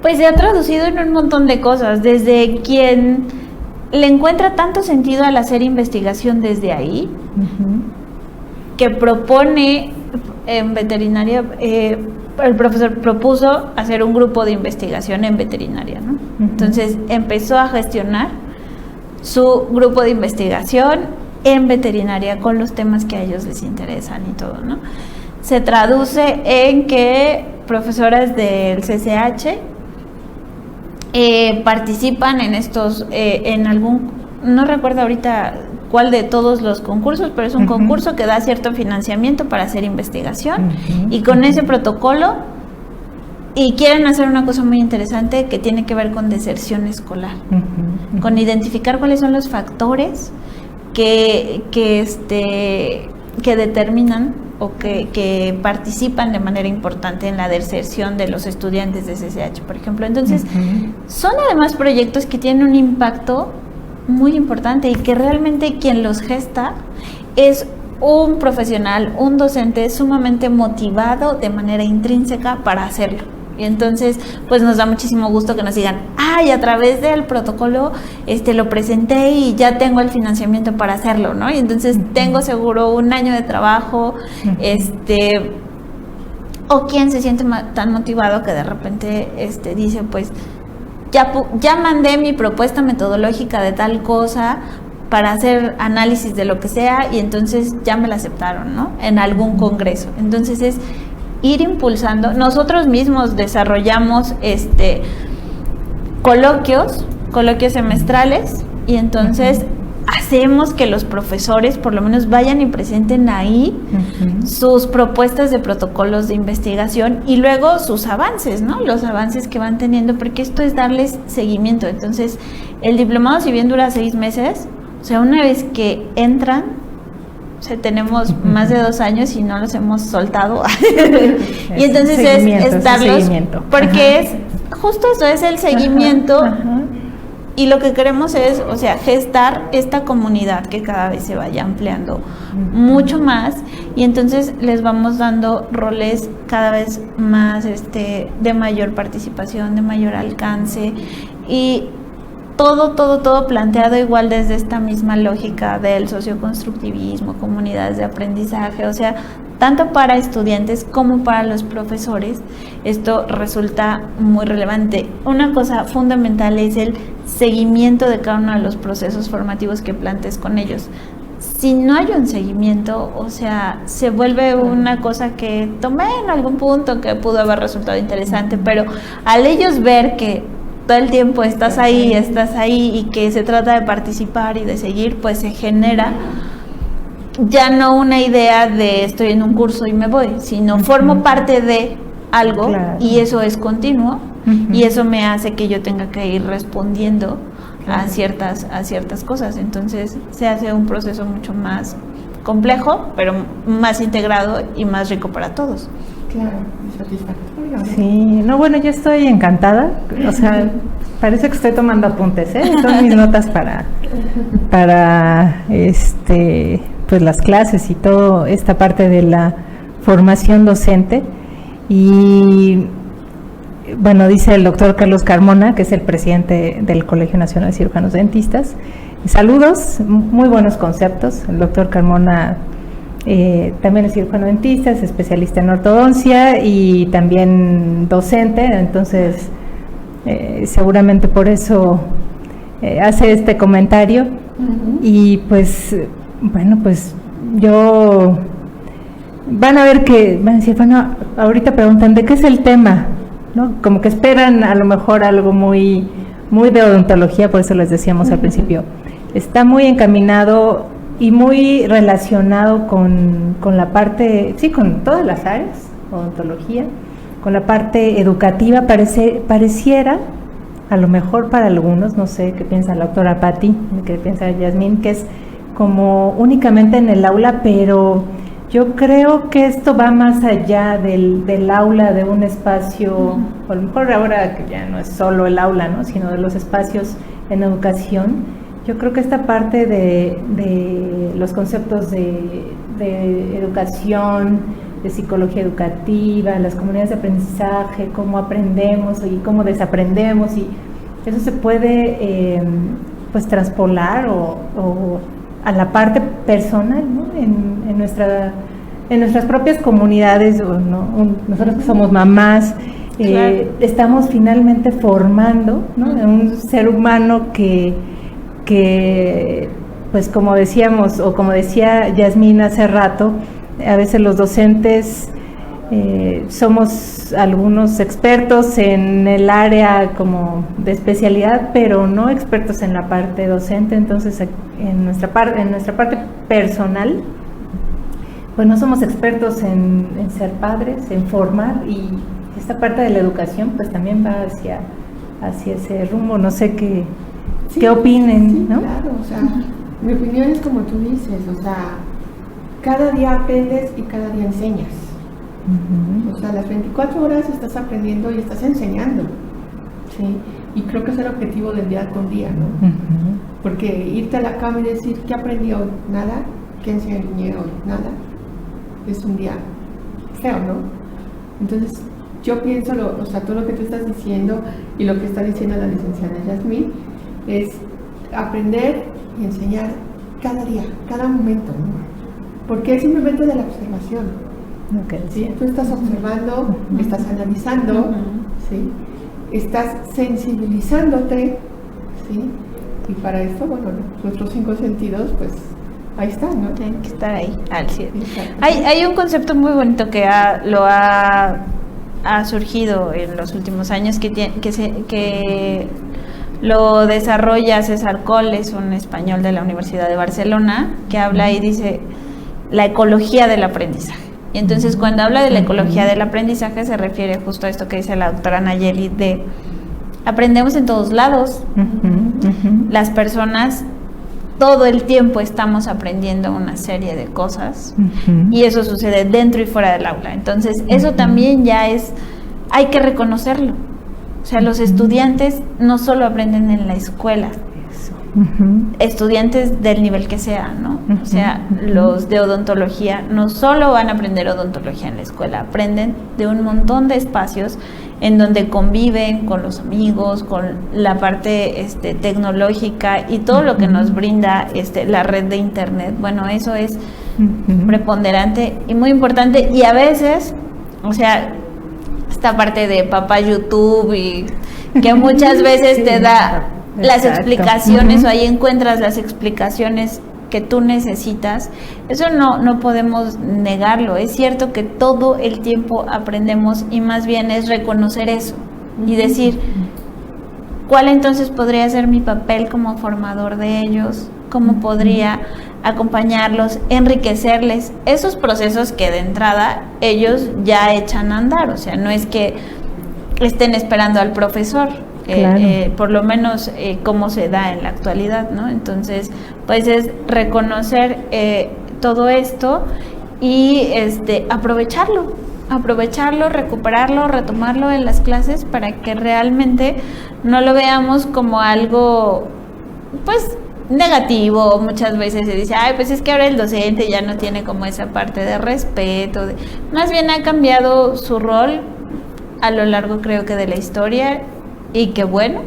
Pues se ha traducido en un montón de cosas, desde quien le encuentra tanto sentido al hacer investigación desde ahí, que propone en veterinaria, el profesor propuso hacer un grupo de investigación en veterinaria, ¿no? Entonces empezó a gestionar su grupo de investigación en veterinaria con los temas que a ellos les interesan y todo, ¿no? Se traduce en que profesoras del CCH participan en estos, no recuerdo ahorita cuál de todos los concursos, pero es un concurso que da cierto financiamiento para hacer investigación, y con ese protocolo, y quieren hacer una cosa muy interesante que tiene que ver con deserción escolar, con identificar cuáles son los factores que determinan o que participan de manera importante en la deserción de los estudiantes de CCH, por ejemplo. Entonces, son además proyectos que tienen un impacto muy importante y que realmente quien los gesta es un profesional, un docente sumamente motivado de manera intrínseca para hacerlo. Y entonces, pues nos da muchísimo gusto que nos digan, ay, a través del protocolo lo presenté y ya tengo el financiamiento para hacerlo, ¿no? Y entonces tengo seguro un año de trabajo, o quien se siente tan motivado que de repente dice, pues ya mandé mi propuesta metodológica de tal cosa para hacer análisis de lo que sea, y entonces ya me la aceptaron, ¿no? En algún congreso. Entonces es ir impulsando. Nosotros mismos desarrollamos coloquios semestrales, y entonces hacemos que los profesores por lo menos vayan y presenten ahí sus propuestas de protocolos de investigación y luego sus avances, ¿no? Los avances que van teniendo, porque esto es darles seguimiento. Entonces, el diplomado, si bien dura 6 meses, o sea, una vez que entran, o sea, tenemos más de 2 años y no los hemos soltado. Y entonces es darlos, porque es justo eso, es el seguimiento. Y lo que queremos es, o sea, gestar esta comunidad que cada vez se vaya ampliando mucho más, y entonces les vamos dando roles cada vez más de mayor participación, de mayor alcance, y todo planteado igual desde esta misma lógica del socioconstructivismo, comunidades de aprendizaje, o sea, tanto para estudiantes como para los profesores. Esto resulta muy relevante. Una cosa fundamental es el seguimiento de cada uno de los procesos formativos que plantees con ellos. Si no hay un seguimiento, o sea, se vuelve una cosa que tomé en algún punto que pudo haber resultado interesante, pero al ellos ver que todo el tiempo estás ahí y que se trata de participar y de seguir, pues se genera ya no una idea de estoy en un curso y me voy, sino formo parte de algo, claro, y eso es continuo, y eso me hace que yo tenga que ir respondiendo, claro, a ciertas cosas. Entonces se hace un proceso mucho más complejo, pero más integrado y más rico para todos. Claro, satisfactorio. Sí, no, bueno, yo estoy encantada, o sea, parece que estoy tomando apuntes, son mis notas para pues las clases y todo esta parte de la formación docente. Y bueno, dice el doctor Carlos Carmona, que es el presidente del Colegio Nacional de Cirujanos Dentistas: saludos, muy buenos conceptos. El doctor Carmona también es cirujano dentista, es especialista en ortodoncia y también docente, entonces seguramente por eso hace este comentario. Y pues bueno, pues van a ver que van a decir, bueno, ahorita preguntan de qué es el tema, ¿no? Como que esperan a lo mejor algo muy de odontología, por eso les decíamos al principio, está muy encaminado y muy relacionado con la parte, sí, con todas las áreas, odontología, con la parte educativa. Pareciera, a lo mejor para algunos, no sé qué piensa la doctora Patti, qué piensa Yasmín, que es como únicamente en el aula, pero yo creo que esto va más allá del aula, de un espacio, a lo mejor ahora que ya no es solo el aula, ¿no?, sino de los espacios en educación. Yo creo que esta parte de los conceptos de educación, de psicología educativa, las comunidades de aprendizaje, cómo aprendemos y cómo desaprendemos, y eso se puede pues traspolar o a la parte personal, ¿no?, en nuestras propias comunidades, ¿no? Nosotros que somos mamás, claro, estamos finalmente formando, ¿no?, un ser humano que pues como decíamos, o como decía Yasmín hace rato, a veces los docentes somos algunos expertos en el área como de especialidad, pero no expertos en la parte docente. Entonces en nuestra parte personal, pues no somos expertos en ser padres, en formar, y esta parte de la educación pues también va hacia ese rumbo. No sé qué opinen, sí, ¿no? Claro, o sea, mi opinión es como tú dices, o sea, cada día aprendes y cada día enseñas. O sea, las 24 horas estás aprendiendo y estás enseñando, ¿sí? Y creo que es el objetivo del día con día, ¿no? Porque irte a la cama y decir, ¿qué aprendí hoy? Nada. ¿Qué enseñé hoy? Nada. Es un día feo, ¿no? Entonces, yo pienso, o sea, todo lo que tú estás diciendo y lo que está diciendo la licenciada Yasmín es aprender y enseñar cada día, cada momento, ¿no? Porque es simplemente de la observación. Okay, ¿Sí? Tú estás observando, estás analizando, ¿sí? Estás sensibilizándote, ¿sí? Y para esto, bueno, nuestros 5 sentidos, pues ahí están, ¿no? Tienen que estar ahí, al 100. Hay un concepto muy bonito que ha surgido en los últimos años que lo desarrolla César Coll, es un español de la Universidad de Barcelona, que habla y dice la ecología del aprendizaje. Y entonces cuando habla de la ecología del aprendizaje se refiere justo a esto que dice la doctora Nayeli, de aprendemos en todos lados. Las personas todo el tiempo estamos aprendiendo una serie de cosas, y eso sucede dentro y fuera del aula. Entonces eso también ya hay que reconocerlo. sea, los estudiantes no solo aprenden en la escuela, estudiantes del nivel que sea, ¿no? O sea, los de odontología no solo van a aprender odontología en la escuela, aprenden de un montón de espacios en donde conviven con los amigos, con la parte tecnológica y todo lo que nos brinda la red de internet. Bueno, eso es preponderante y muy importante, y a veces, o sea, esta parte de papá YouTube y que muchas veces te da las explicaciones, o ahí encuentras las explicaciones que tú necesitas. Eso no podemos negarlo. Es cierto que todo el tiempo aprendemos, y más bien es reconocer eso y decir, ¿cuál entonces podría ser mi papel como formador de ellos? ¿Cómo podría acompañarlos, enriquecerles esos procesos que de entrada ellos ya echan a andar? O sea, no es que estén esperando al profesor. Claro. Por lo menos cómo se da en la actualidad, ¿no? Entonces, pues es reconocer todo esto y aprovecharlo, recuperarlo, retomarlo en las clases para que realmente no lo veamos como algo, pues, negativo. Muchas veces se dice, ay, pues es que ahora el docente ya no tiene como esa parte de respeto, más bien ha cambiado su rol a lo largo, creo que, de la historia. Y qué bueno,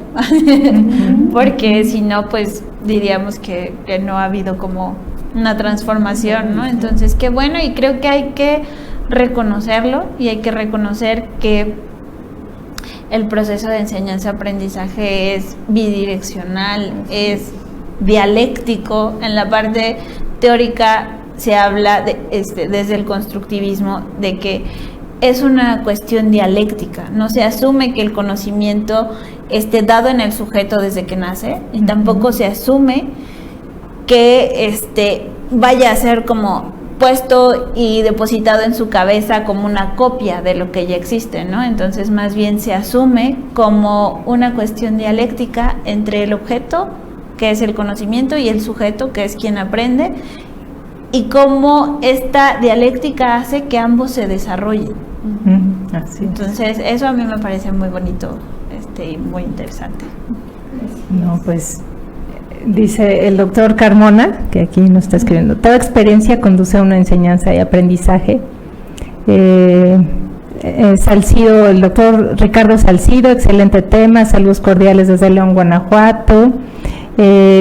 porque si no, pues diríamos que no ha habido como una transformación, ¿no? Entonces, qué bueno, y creo que hay que reconocerlo, y hay que reconocer que el proceso de enseñanza-aprendizaje es bidireccional, es dialéctico. En la parte teórica se habla desde el constructivismo de que es una cuestión dialéctica, no se asume que el conocimiento esté dado en el sujeto desde que nace, y tampoco se asume que vaya a ser como puesto y depositado en su cabeza como una copia de lo que ya existe, ¿no? Entonces, más bien se asume como una cuestión dialéctica entre el objeto, que es el conocimiento, y el sujeto, que es quien aprende, y cómo esta dialéctica hace que ambos se desarrollen. Así es. Entonces, eso a mí me parece muy bonito y muy interesante. No, pues dice el doctor Carmona, que aquí nos está escribiendo, toda experiencia conduce a una enseñanza y aprendizaje. Salcido, el doctor Ricardo Salcido, excelente tema, saludos cordiales desde León, Guanajuato.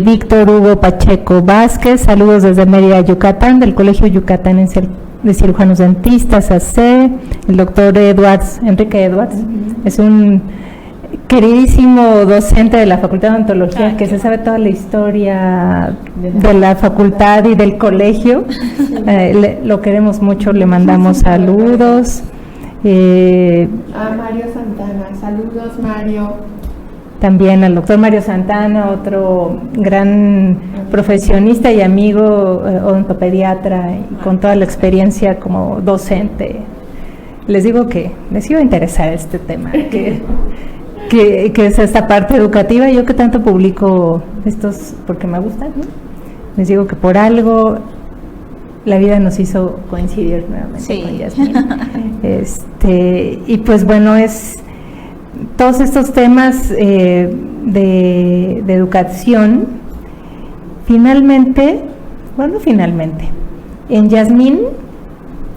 Víctor Hugo Pacheco Vázquez, saludos desde Mérida, Yucatán, del Colegio Yucatanense de Cirujanos Dentistas, AC. El doctor Enrique Edwards, es un queridísimo docente de la Facultad de Odontología, que se sabe toda la historia de la facultad y del colegio. Lo queremos mucho, le mandamos saludos. A Mario Santana, saludos Mario. También al doctor Mario Santana, otro gran profesionista y amigo odontopediatra, y con toda la experiencia como docente. Les digo que les iba a interesar este tema, que es esta parte educativa. Yo que tanto publico estos porque me gustan, ¿no? Les digo que por algo la vida nos hizo coincidir nuevamente con Yasmín. Y pues bueno, es todos estos temas de educación, finalmente, en Yasmín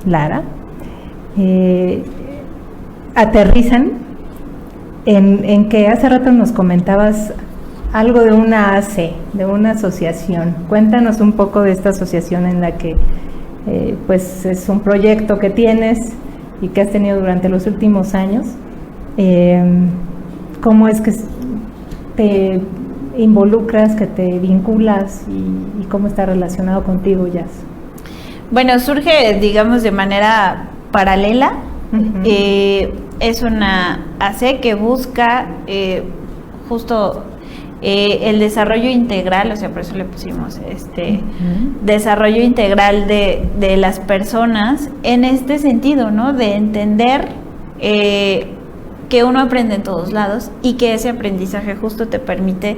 Lara aterrizan en que hace rato nos comentabas algo de una AC, de una asociación. Cuéntanos un poco de esta asociación en la que pues es un proyecto que tienes y que has tenido durante los últimos años. ¿Cómo es que te involucras, que te vinculas y cómo está relacionado contigo, Yas? Bueno, surge, digamos, de manera paralela. Es una AC que busca justo el desarrollo integral, o sea, por eso le pusimos desarrollo integral de las personas en este sentido, ¿no? De entender que uno aprende en todos lados y que ese aprendizaje justo te permite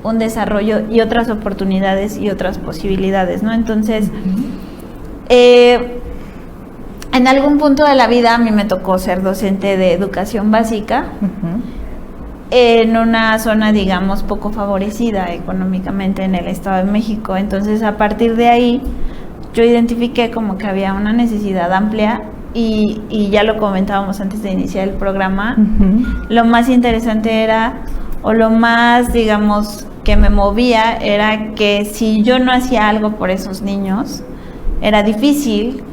un desarrollo y otras oportunidades y otras posibilidades, ¿no? Entonces, en algún punto de la vida a mí me tocó ser docente de educación básica en una zona, digamos, poco favorecida económicamente en el Estado de México. Entonces, a partir de ahí, yo identifiqué como que había una necesidad amplia y ya lo comentábamos antes de iniciar el programa. Lo más interesante era, o lo más, digamos, que me movía, era que si yo no hacía algo por esos niños, era difícil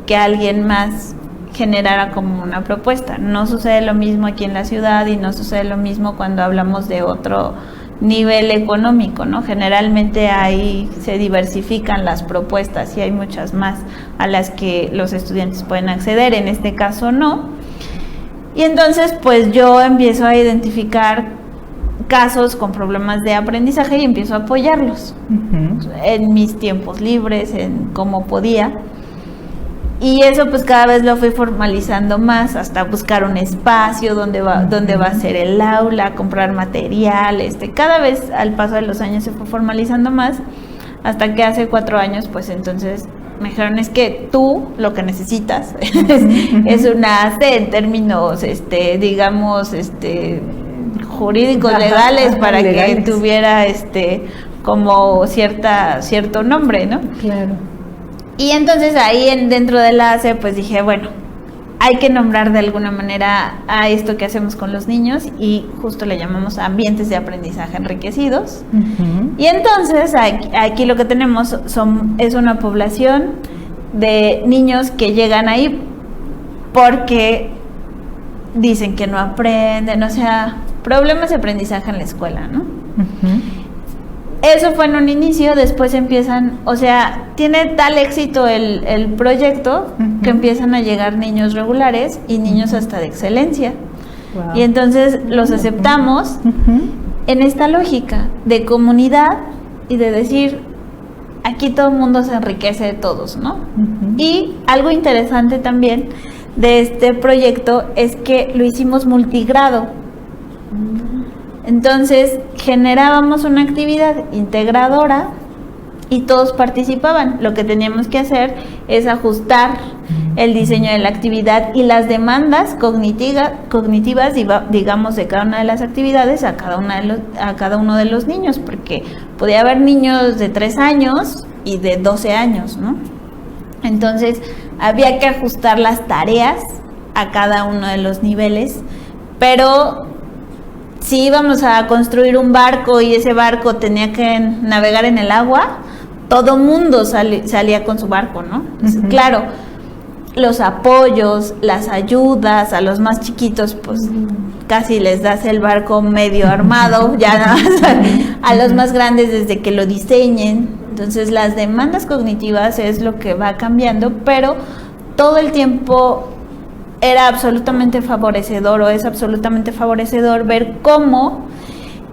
que alguien más generara como una propuesta. No sucede lo mismo aquí en la ciudad y no sucede lo mismo cuando hablamos de otro nivel económico, ¿no? Generalmente ahí se diversifican las propuestas y hay muchas más a las que los estudiantes pueden acceder, en este caso no. Y entonces pues yo empiezo a identificar casos con problemas de aprendizaje y empiezo a apoyarlos en mis tiempos libres, en cómo podía. Y eso pues cada vez lo fui formalizando más, hasta buscar un espacio donde va a ser el aula, comprar material, cada vez al paso de los años se fue formalizando más, hasta que hace 4 años pues entonces me dijeron, es que tú lo que necesitas es una C en términos digamos jurídicos, legales, para que tuviera como cierto nombre, ¿no? Claro. Y entonces ahí dentro de la ACE pues dije, bueno, hay que nombrar de alguna manera a esto que hacemos con los niños y justo le llamamos ambientes de aprendizaje enriquecidos. Y entonces aquí lo que tenemos es una población de niños que llegan ahí porque dicen que no aprenden, o sea, problemas de aprendizaje en la escuela, ¿no? Eso fue en un inicio, después empiezan, o sea, tiene tal éxito el proyecto que empiezan a llegar niños regulares y niños hasta de excelencia. Wow. Y entonces los aceptamos en esta lógica de comunidad y de decir, aquí todo el mundo se enriquece de todos, ¿no? Y algo interesante también de este proyecto es que lo hicimos multigrado. Entonces generábamos una actividad integradora y todos participaban. Lo que teníamos que hacer es ajustar el diseño de la actividad y las demandas cognitivas, digamos, de cada una de las actividades a cada uno de los niños, porque podía haber niños de 3 años y de 12 años, ¿no? Entonces había que ajustar las tareas a cada uno de los niveles, pero si íbamos a construir un barco y ese barco tenía que navegar en el agua, todo mundo salía con su barco, ¿no? Entonces, claro, los apoyos, las ayudas a los más chiquitos, pues casi les das el barco medio armado, ya nada más a los más grandes desde que lo diseñen. Entonces las demandas cognitivas es lo que va cambiando, pero todo el tiempo era absolutamente favorecedor o es absolutamente favorecedor ver cómo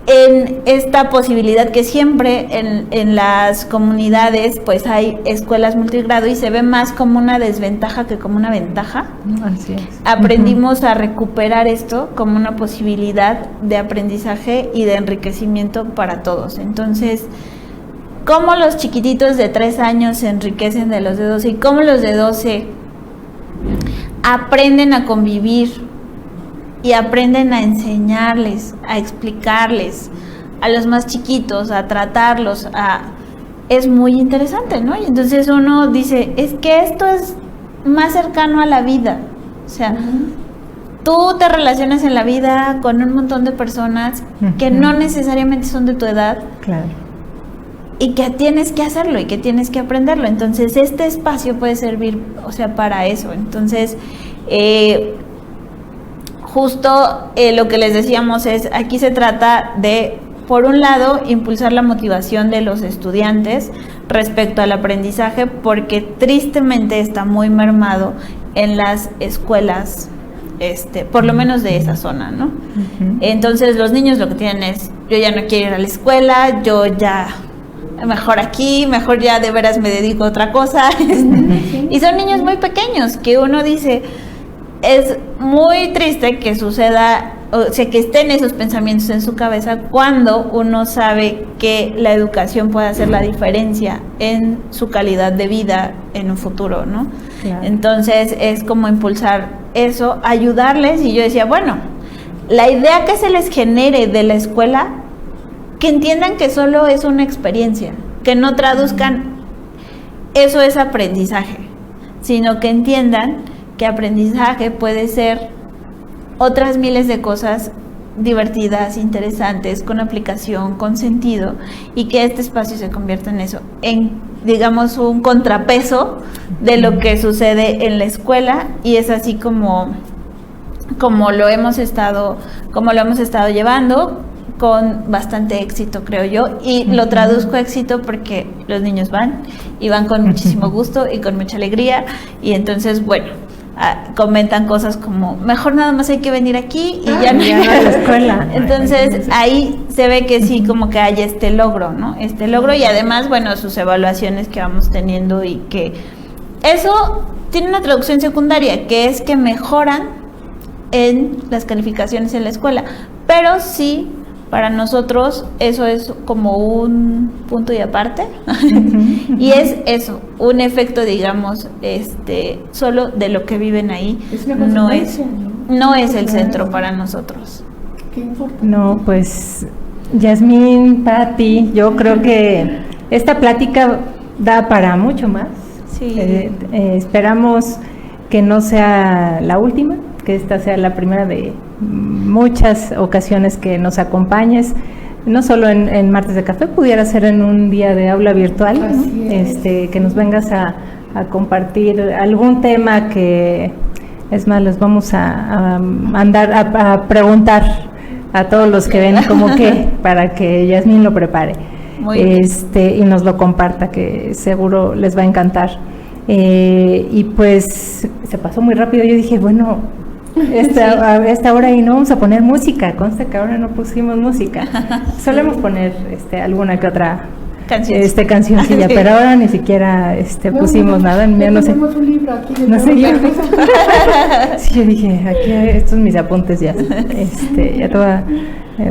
en esta posibilidad que siempre en las comunidades pues hay escuelas multigrado y se ve más como una desventaja que como una ventaja. Así es. Aprendimos a recuperar esto como una posibilidad de aprendizaje y de enriquecimiento para todos. Entonces, cómo los chiquititos de 3 años se enriquecen de los de 12 y cómo los de 12 aprenden a convivir y aprenden a enseñarles, a explicarles a los más chiquitos, a tratarlos, es muy interesante, ¿no? Y entonces uno dice, es que esto es más cercano a la vida, o sea, tú te relacionas en la vida con un montón de personas que no necesariamente son de tu edad. Claro. Y que tienes que hacerlo y que tienes que aprenderlo. Entonces, este espacio puede servir, o sea, para eso. Entonces, justo lo que les decíamos es, aquí se trata de, por un lado, impulsar la motivación de los estudiantes respecto al aprendizaje, porque tristemente está muy mermado en las escuelas, por lo menos de esa zona, ¿no? Entonces, los niños lo que tienen es, yo ya no quiero ir a la escuela, yo ya... mejor aquí, mejor ya de veras me dedico a otra cosa. Y son niños muy pequeños que uno dice, es muy triste que suceda, o sea, que estén esos pensamientos en su cabeza cuando uno sabe que la educación puede hacer la diferencia en su calidad de vida en un futuro, ¿no? Claro. Entonces es como impulsar eso, ayudarles, y yo decía, bueno, la idea que se les genere de la escuela, que entiendan que solo es una experiencia, que no traduzcan eso es aprendizaje, sino que entiendan que aprendizaje puede ser otras miles de cosas divertidas, interesantes, con aplicación, con sentido, y que este espacio se convierta en eso, en, digamos, un contrapeso de lo que sucede en la escuela, y es así como lo hemos estado llevando, con bastante éxito, creo yo, y lo traduzco a éxito porque los niños van con muchísimo gusto y con mucha alegría, y entonces, bueno, comentan cosas como, mejor nada más hay que venir aquí y ya no hay a la escuela. Entonces ahí se ve que sí, como que hay este logro, ¿no? Este logro, y además, bueno, sus evaluaciones que vamos teniendo, y que eso tiene una traducción secundaria, que es que mejoran en las calificaciones en la escuela, pero sí, para nosotros eso es como un punto y aparte, y es eso, un efecto, digamos, solo de lo que viven ahí, no es el centro para nosotros. Qué importante. No, pues Yasmín, Pati, yo creo que esta plática da para mucho más. Sí. Esperamos que no sea la última, que esta sea la primera de muchas ocasiones que nos acompañes, no solo en Martes de Café, pudiera ser en un día de aula virtual, ¿no? Que nos vengas a compartir algún tema que, es más, les vamos a mandar a preguntar a todos los que ven como que, para que Yasmín lo prepare. Muy bien. Y nos lo comparta, que seguro les va a encantar. Y pues se pasó muy rápido. Yo dije, bueno, a esta hora y no vamos a poner música. Consta que ahora no pusimos música. Solemos poner alguna que otra cancioncilla, pero ahora ni siquiera pusimos nada. No sé. Tenemos un libro aquí. No sé yo. Sí, yo dije, aquí estos son mis apuntes ya. Ya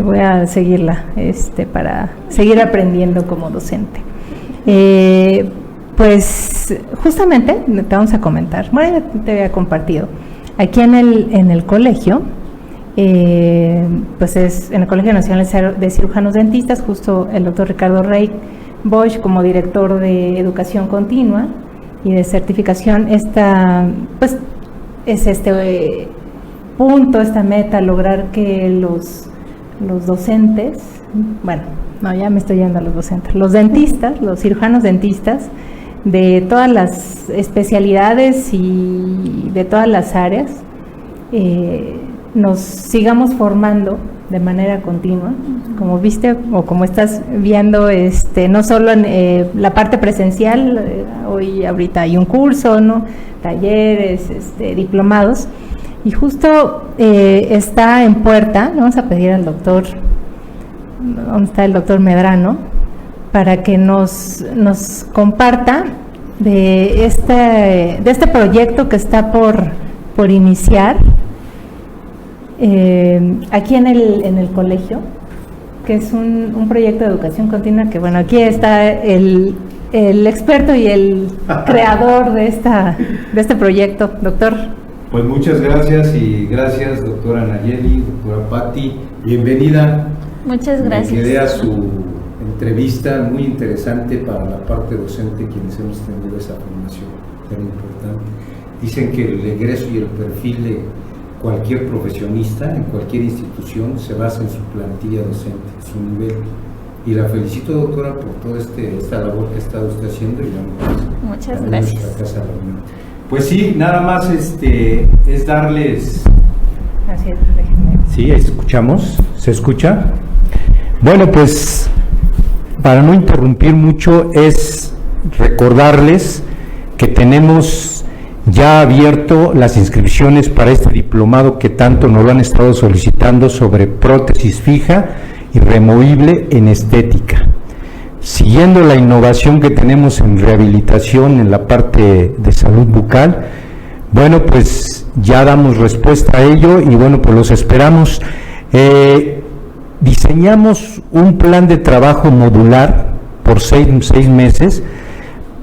voy a seguirla, para seguir aprendiendo como docente. Pues justamente te vamos a comentar. Bueno, ya te había compartido. Aquí en el colegio, pues es en el Colegio Nacional de Cirujanos Dentistas, justo el doctor Ricardo Rey Bosch, como director de Educación Continua y de Certificación, pues es punto, esta meta, lograr que los docentes, bueno, no, ya me estoy yendo a los docentes, los dentistas, los cirujanos dentistas, de todas las especialidades y de todas las áreas, nos sigamos formando de manera continua, como viste o como estás viendo, no solo en la parte presencial, ahorita hay un curso, ¿no? Talleres, diplomados, y justo está en puerta. Vamos a pedir al doctor, ¿dónde está el doctor Medrano?, para que nos comparta de este proyecto que está por iniciar aquí en el colegio, que es un proyecto de educación continua, que bueno, aquí está el experto y el creador de este proyecto, doctor. Pues muchas gracias, y gracias, doctora Nayeli, doctora Pati, bienvenida. Muchas gracias. Me quedé a su entrevista, muy interesante para la parte docente, quienes hemos tenido esa formación tan importante. Dicen que el egreso y el perfil de cualquier profesionista en cualquier institución se basa en su plantilla docente, su nivel. Y la felicito, doctora, por toda esta labor que ha estado usted haciendo. Y muchas gracias. Casa pues sí, nada más es darles... Así es, déjenme. Sí, escuchamos, ¿se escucha? Bueno, pues para no interrumpir mucho, es recordarles que tenemos ya abierto las inscripciones para este diplomado que tanto nos lo han estado solicitando sobre prótesis fija y removible en estética. Siguiendo la innovación que tenemos en rehabilitación en la parte de salud bucal, bueno, pues ya damos respuesta a ello y bueno, pues los esperamos. Diseñamos un plan de trabajo modular por 6 meses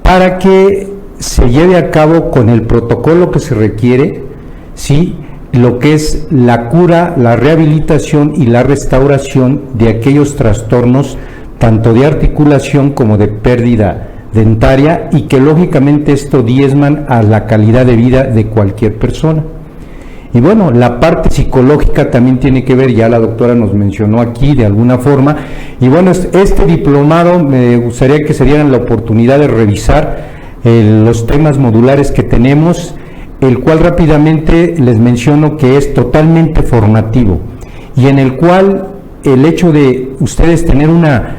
para que se lleve a cabo con el protocolo que se requiere, ¿sí?, lo que es la cura, la rehabilitación y la restauración de aquellos trastornos tanto de articulación como de pérdida dentaria, y que lógicamente esto diezman a la calidad de vida de cualquier persona. Y bueno, la parte psicológica también tiene que ver, ya la doctora nos mencionó aquí de alguna forma, y bueno, este diplomado me gustaría que se dieran la oportunidad de revisar los temas modulares que tenemos, el cual rápidamente les menciono que es totalmente formativo, y en el cual el hecho de ustedes tener una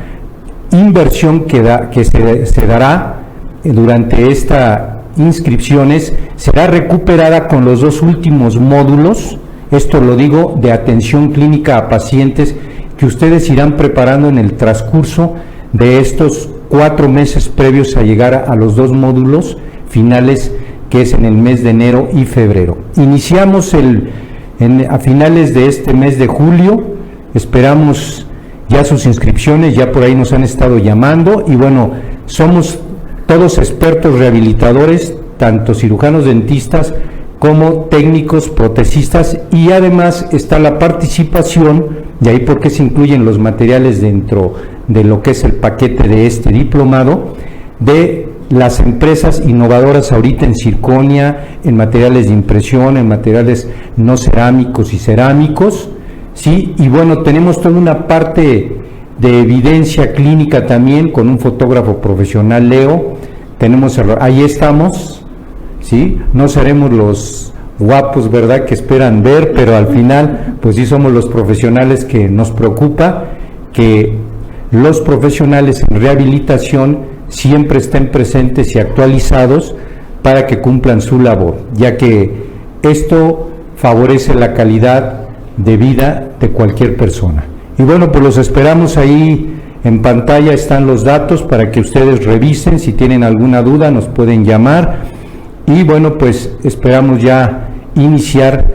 inversión que se dará durante esta inscripciones será recuperada con los 2 últimos módulos, esto lo digo, de atención clínica a pacientes, que ustedes irán preparando en el transcurso de estos 4 meses previos a llegar a los 2 módulos finales, que es en el mes de enero y febrero. Iniciamos a finales de este mes de julio, esperamos ya sus inscripciones, ya por ahí nos han estado llamando, y bueno, somos todos expertos rehabilitadores, tanto cirujanos dentistas como técnicos protecistas, y además está la participación, de ahí porque se incluyen los materiales dentro de lo que es el paquete de este diplomado, de las empresas innovadoras ahorita en circonia, en materiales de impresión, en materiales no cerámicos y cerámicos, ¿sí? Y bueno, tenemos toda una parte de evidencia clínica también con un fotógrafo profesional, Leo. Ahí estamos, ¿sí? No seremos los guapos, ¿verdad?, que esperan ver, pero al final, pues sí somos los profesionales que nos preocupa que los profesionales en rehabilitación siempre estén presentes y actualizados para que cumplan su labor, ya que esto favorece la calidad de vida de cualquier persona. Y bueno, pues los esperamos ahí. En pantalla están los datos para que ustedes revisen. Si tienen alguna duda nos pueden llamar, y bueno, pues esperamos ya iniciar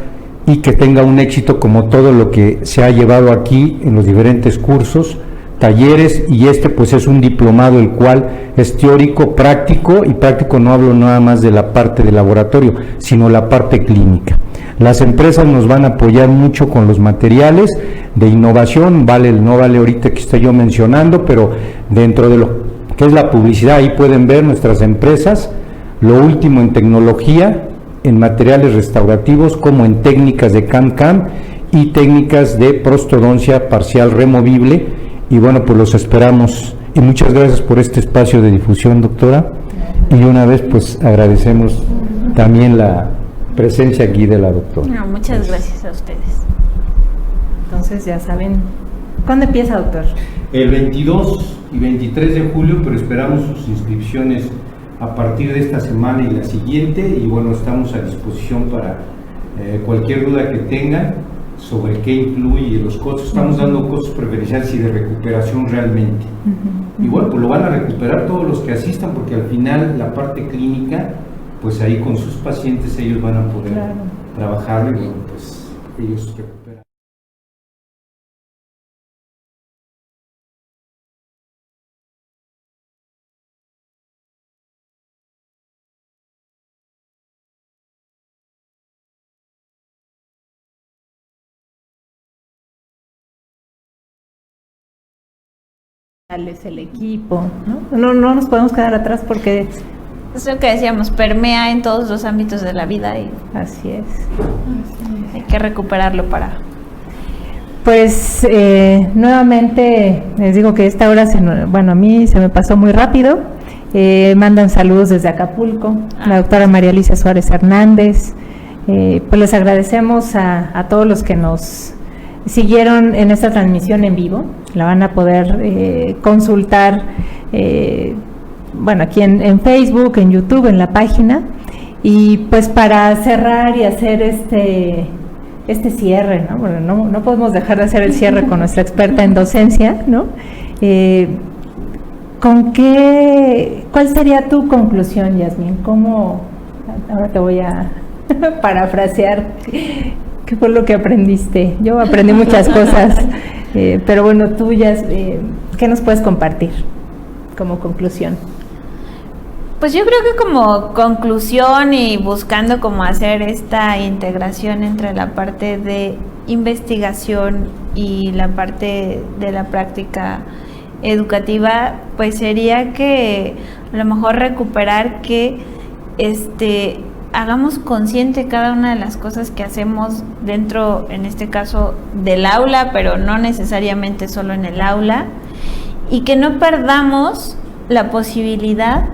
y que tenga un éxito como todo lo que se ha llevado aquí en los diferentes cursos, talleres, y pues es un diplomado el cual es teórico, práctico, y práctico no hablo nada más de la parte de laboratorio, sino la parte clínica. Las empresas nos van a apoyar mucho con los materiales de innovación, no vale ahorita que estoy yo mencionando, pero dentro de lo que es la publicidad, ahí pueden ver nuestras empresas, lo último en tecnología, en materiales restaurativos, como en técnicas de CAM-CAM y técnicas de prostodoncia parcial removible. Y bueno, pues los esperamos, y muchas gracias por este espacio de difusión, doctora, y una vez pues agradecemos también la presencia aquí de la doctora. No, muchas gracias a ustedes. Entonces ya saben, ¿cuándo empieza, doctor? El 22 y 23 de julio, pero esperamos sus inscripciones a partir de esta semana y la siguiente, y bueno, estamos a disposición para cualquier duda que tengan sobre qué incluye los costos. Estamos dando costos preferenciales y de recuperación realmente. Y bueno, pues lo van a recuperar todos los que asistan, porque al final la parte clínica, pues ahí con sus pacientes ellos van a poder trabajar, y bueno, pues ellos recuperan. El equipo, ¿no? No nos podemos quedar atrás, porque Es lo que decíamos, permea en todos los ámbitos de la vida, y así es. hay que recuperarlo para... Pues nuevamente les digo que esta hora, a mí se me pasó muy rápido. Mandan saludos desde Acapulco, la doctora María Alicia Suárez Hernández. Pues les agradecemos a todos los que nos siguieron en esta transmisión en vivo. La van a poder consultar, aquí en Facebook, en YouTube, en la página. Y pues para cerrar y hacer este cierre, ¿no? Bueno, no podemos dejar de hacer el cierre con nuestra experta en docencia, ¿no? ¿Cuál sería tu conclusión, Yasmín? Ahora te voy a parafrasear, ¿qué fue lo que aprendiste? Yo aprendí muchas cosas, pero bueno, tú, ¿qué nos puedes compartir como conclusión? Pues yo creo que como conclusión y buscando cómo hacer esta integración entre la parte de investigación y la parte de la práctica educativa, pues sería que a lo mejor recuperar que hagamos consciente cada una de las cosas que hacemos dentro, en este caso, del aula, pero no necesariamente solo en el aula, y que no perdamos la posibilidad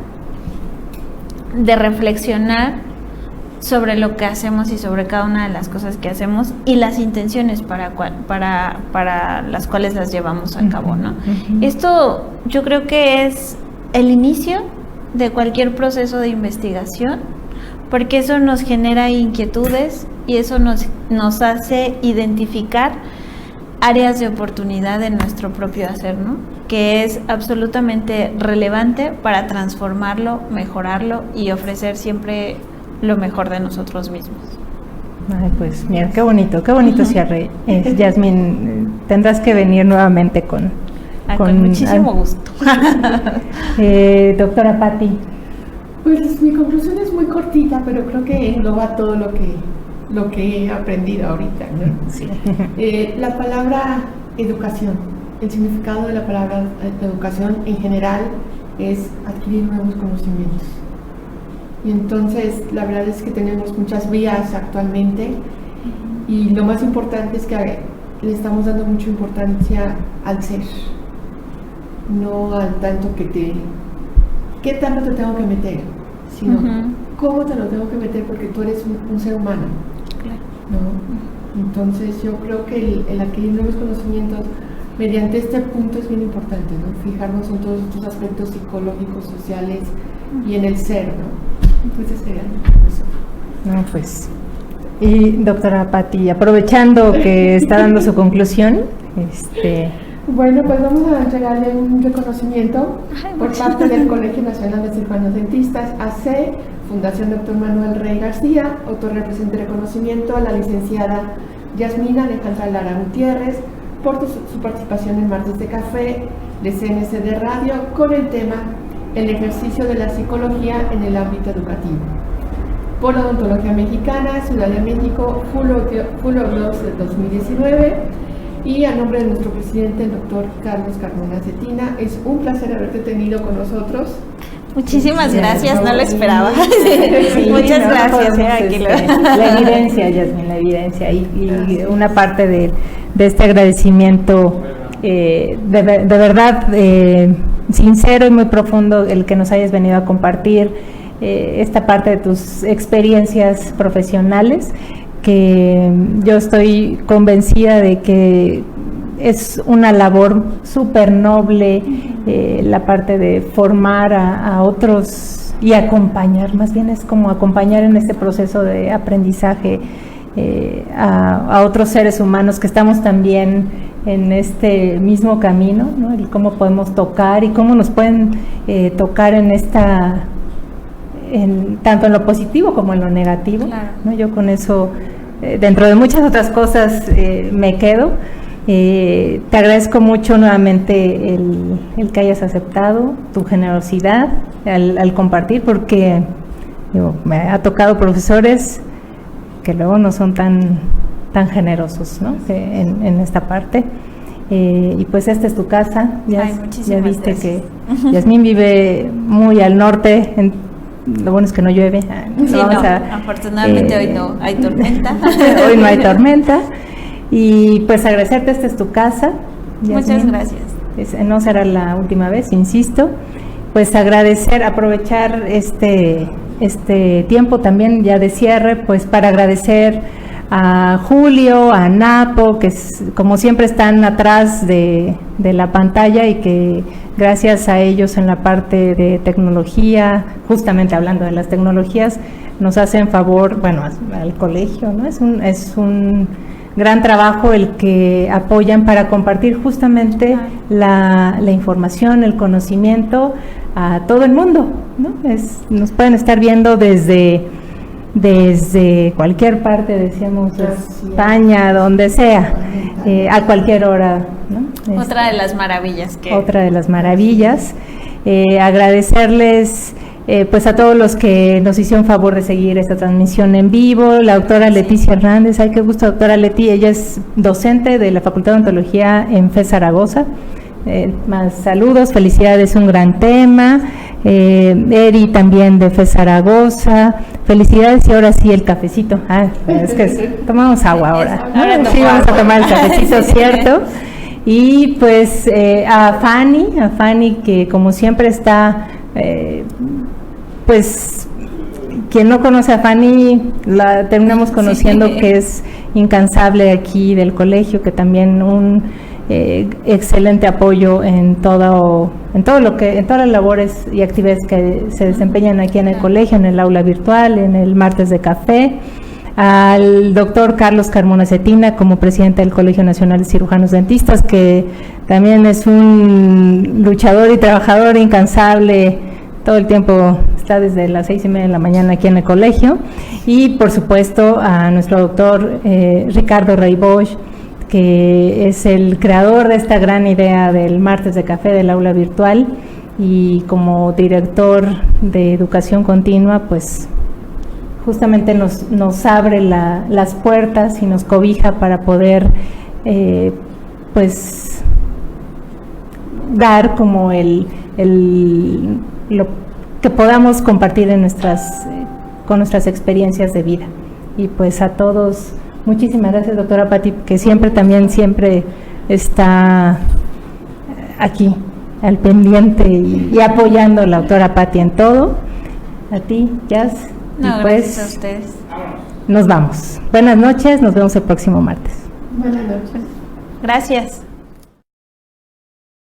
de reflexionar sobre lo que hacemos y sobre cada una de las cosas que hacemos y las intenciones para las cuales las llevamos a cabo, ¿no? Esto yo creo que es el inicio de cualquier proceso de investigación, porque eso nos genera inquietudes y eso nos hace identificar áreas de oportunidad en nuestro propio hacer, ¿no? Que es absolutamente relevante para transformarlo, mejorarlo y ofrecer siempre lo mejor de nosotros mismos. Ay, pues mira, qué bonito cierre. Yasmín, tendrás que venir nuevamente con muchísimo gusto. Doctora Patti. Pues mi conclusión es muy cortita, pero creo que engloba todo lo que he aprendido ahorita, ¿no? Sí. La palabra educación, el significado de la palabra educación en general es adquirir nuevos conocimientos. Y entonces la verdad es que tenemos muchas vías actualmente y lo más importante es que le estamos dando mucha importancia al ser, no al tanto qué tanto te tengo que meter, sino cómo te lo tengo que meter porque tú eres un ser humano, ¿no? Entonces yo creo que el adquirir nuevos conocimientos mediante este punto es bien importante, ¿no? Fijarnos en todos estos aspectos psicológicos, sociales y en el ser, ¿no? Entonces sería eso. No, pues. Y doctora Patti, aprovechando que está dando su conclusión, Bueno, pues vamos a entregarle un reconocimiento por parte del Colegio Nacional de Cirujanos Dentistas, AC, Fundación Dr. Manuel Rey García, otorga el presente reconocimiento a la licenciada Yasmina Alejandra Lara Gutiérrez por su participación en Martes de Café de CNCD Radio con el tema El ejercicio de la psicología en el ámbito educativo. Por Odontología Mexicana, Ciudad de México, julio 2 de 2019. Y a nombre de nuestro presidente, el doctor Carlos Carmona Cetina, es un placer haberte tenido con nosotros. Muchísimas gracias, no lo esperaba. Sí, muchas gracias. La evidencia, Yasmín, la evidencia. Y una parte de este agradecimiento de verdad sincero y muy profundo, el que nos hayas venido a compartir esta parte de tus experiencias profesionales, que yo estoy convencida de que es una labor súper noble, la parte de formar a otros y acompañar, más bien es como acompañar en este proceso de aprendizaje a otros seres humanos que estamos también en este mismo camino, ¿no? Y cómo podemos tocar y cómo nos pueden tocar en tanto en lo positivo como en lo negativo, claro, ¿no? Yo con eso, dentro de muchas otras cosas, me quedo. Te agradezco mucho nuevamente el que hayas aceptado, tu generosidad al compartir, porque me ha tocado profesores que luego no son tan generosos, ¿no? En esta parte. Y pues esta es tu casa. Ya viste gracias. Que Yasmín vive muy al norte. Lo bueno es que no llueve. Sí, afortunadamente hoy no hay tormenta. Hoy no hay tormenta. Y pues agradecerte, esta es tu casa, Yasmín. Muchas gracias. No será la última vez, insisto. Pues aprovechar este tiempo también ya de cierre, pues para agradecer a Julio, a Napo, que como siempre están atrás de la pantalla y que gracias a ellos en la parte de tecnología, justamente hablando de las tecnologías, nos hacen favor, bueno, al colegio, ¿no? Es un gran trabajo el que apoyan para compartir justamente la información, el conocimiento a todo el mundo, ¿no? Nos pueden estar viendo desde cualquier parte, decíamos, España, donde sea, a cualquier hora, ¿no? Otra de las maravillas. Otra de las maravillas. Agradecerles pues a todos los que nos hicieron favor de seguir esta transmisión en vivo, la doctora Leticia Hernández, ay, qué gusto, doctora Leti, ella es docente de la Facultad de Odontología en FES Zaragoza. Más saludos, felicidades, un gran tema. Eri también de FES Zaragoza, felicidades, y ahora sí el cafecito. Es que tomamos agua ahora. Sí, vamos a tomar el cafecito, ¿cierto? Y pues a Fanny que como siempre está, pues quien no conoce a Fanny la terminamos conociendo, que es incansable aquí del colegio, que también un excelente apoyo en todas las labores y actividades que se desempeñan aquí en el colegio, en el aula virtual, en el martes de café. Al doctor Carlos Carmona Cetina como presidente del Colegio Nacional de Cirujanos Dentistas, que también es un luchador y trabajador incansable, todo el tiempo está desde las 6:30 de la mañana aquí en el colegio. Y por supuesto a nuestro doctor Ricardo Rey Bosch, que es el creador de esta gran idea del martes de café del aula virtual, y como director de educación continua, pues justamente nos abre las puertas y nos cobija para poder pues dar como lo que podamos compartir en con nuestras experiencias de vida. Y pues a todos, muchísimas gracias, doctora Pati, que siempre está aquí al pendiente y apoyando a la doctora Pati en todo. A ti, Jazz. No, y pues, gracias a ustedes. Nos vamos. Buenas noches, nos vemos el próximo martes. Buenas noches. Gracias.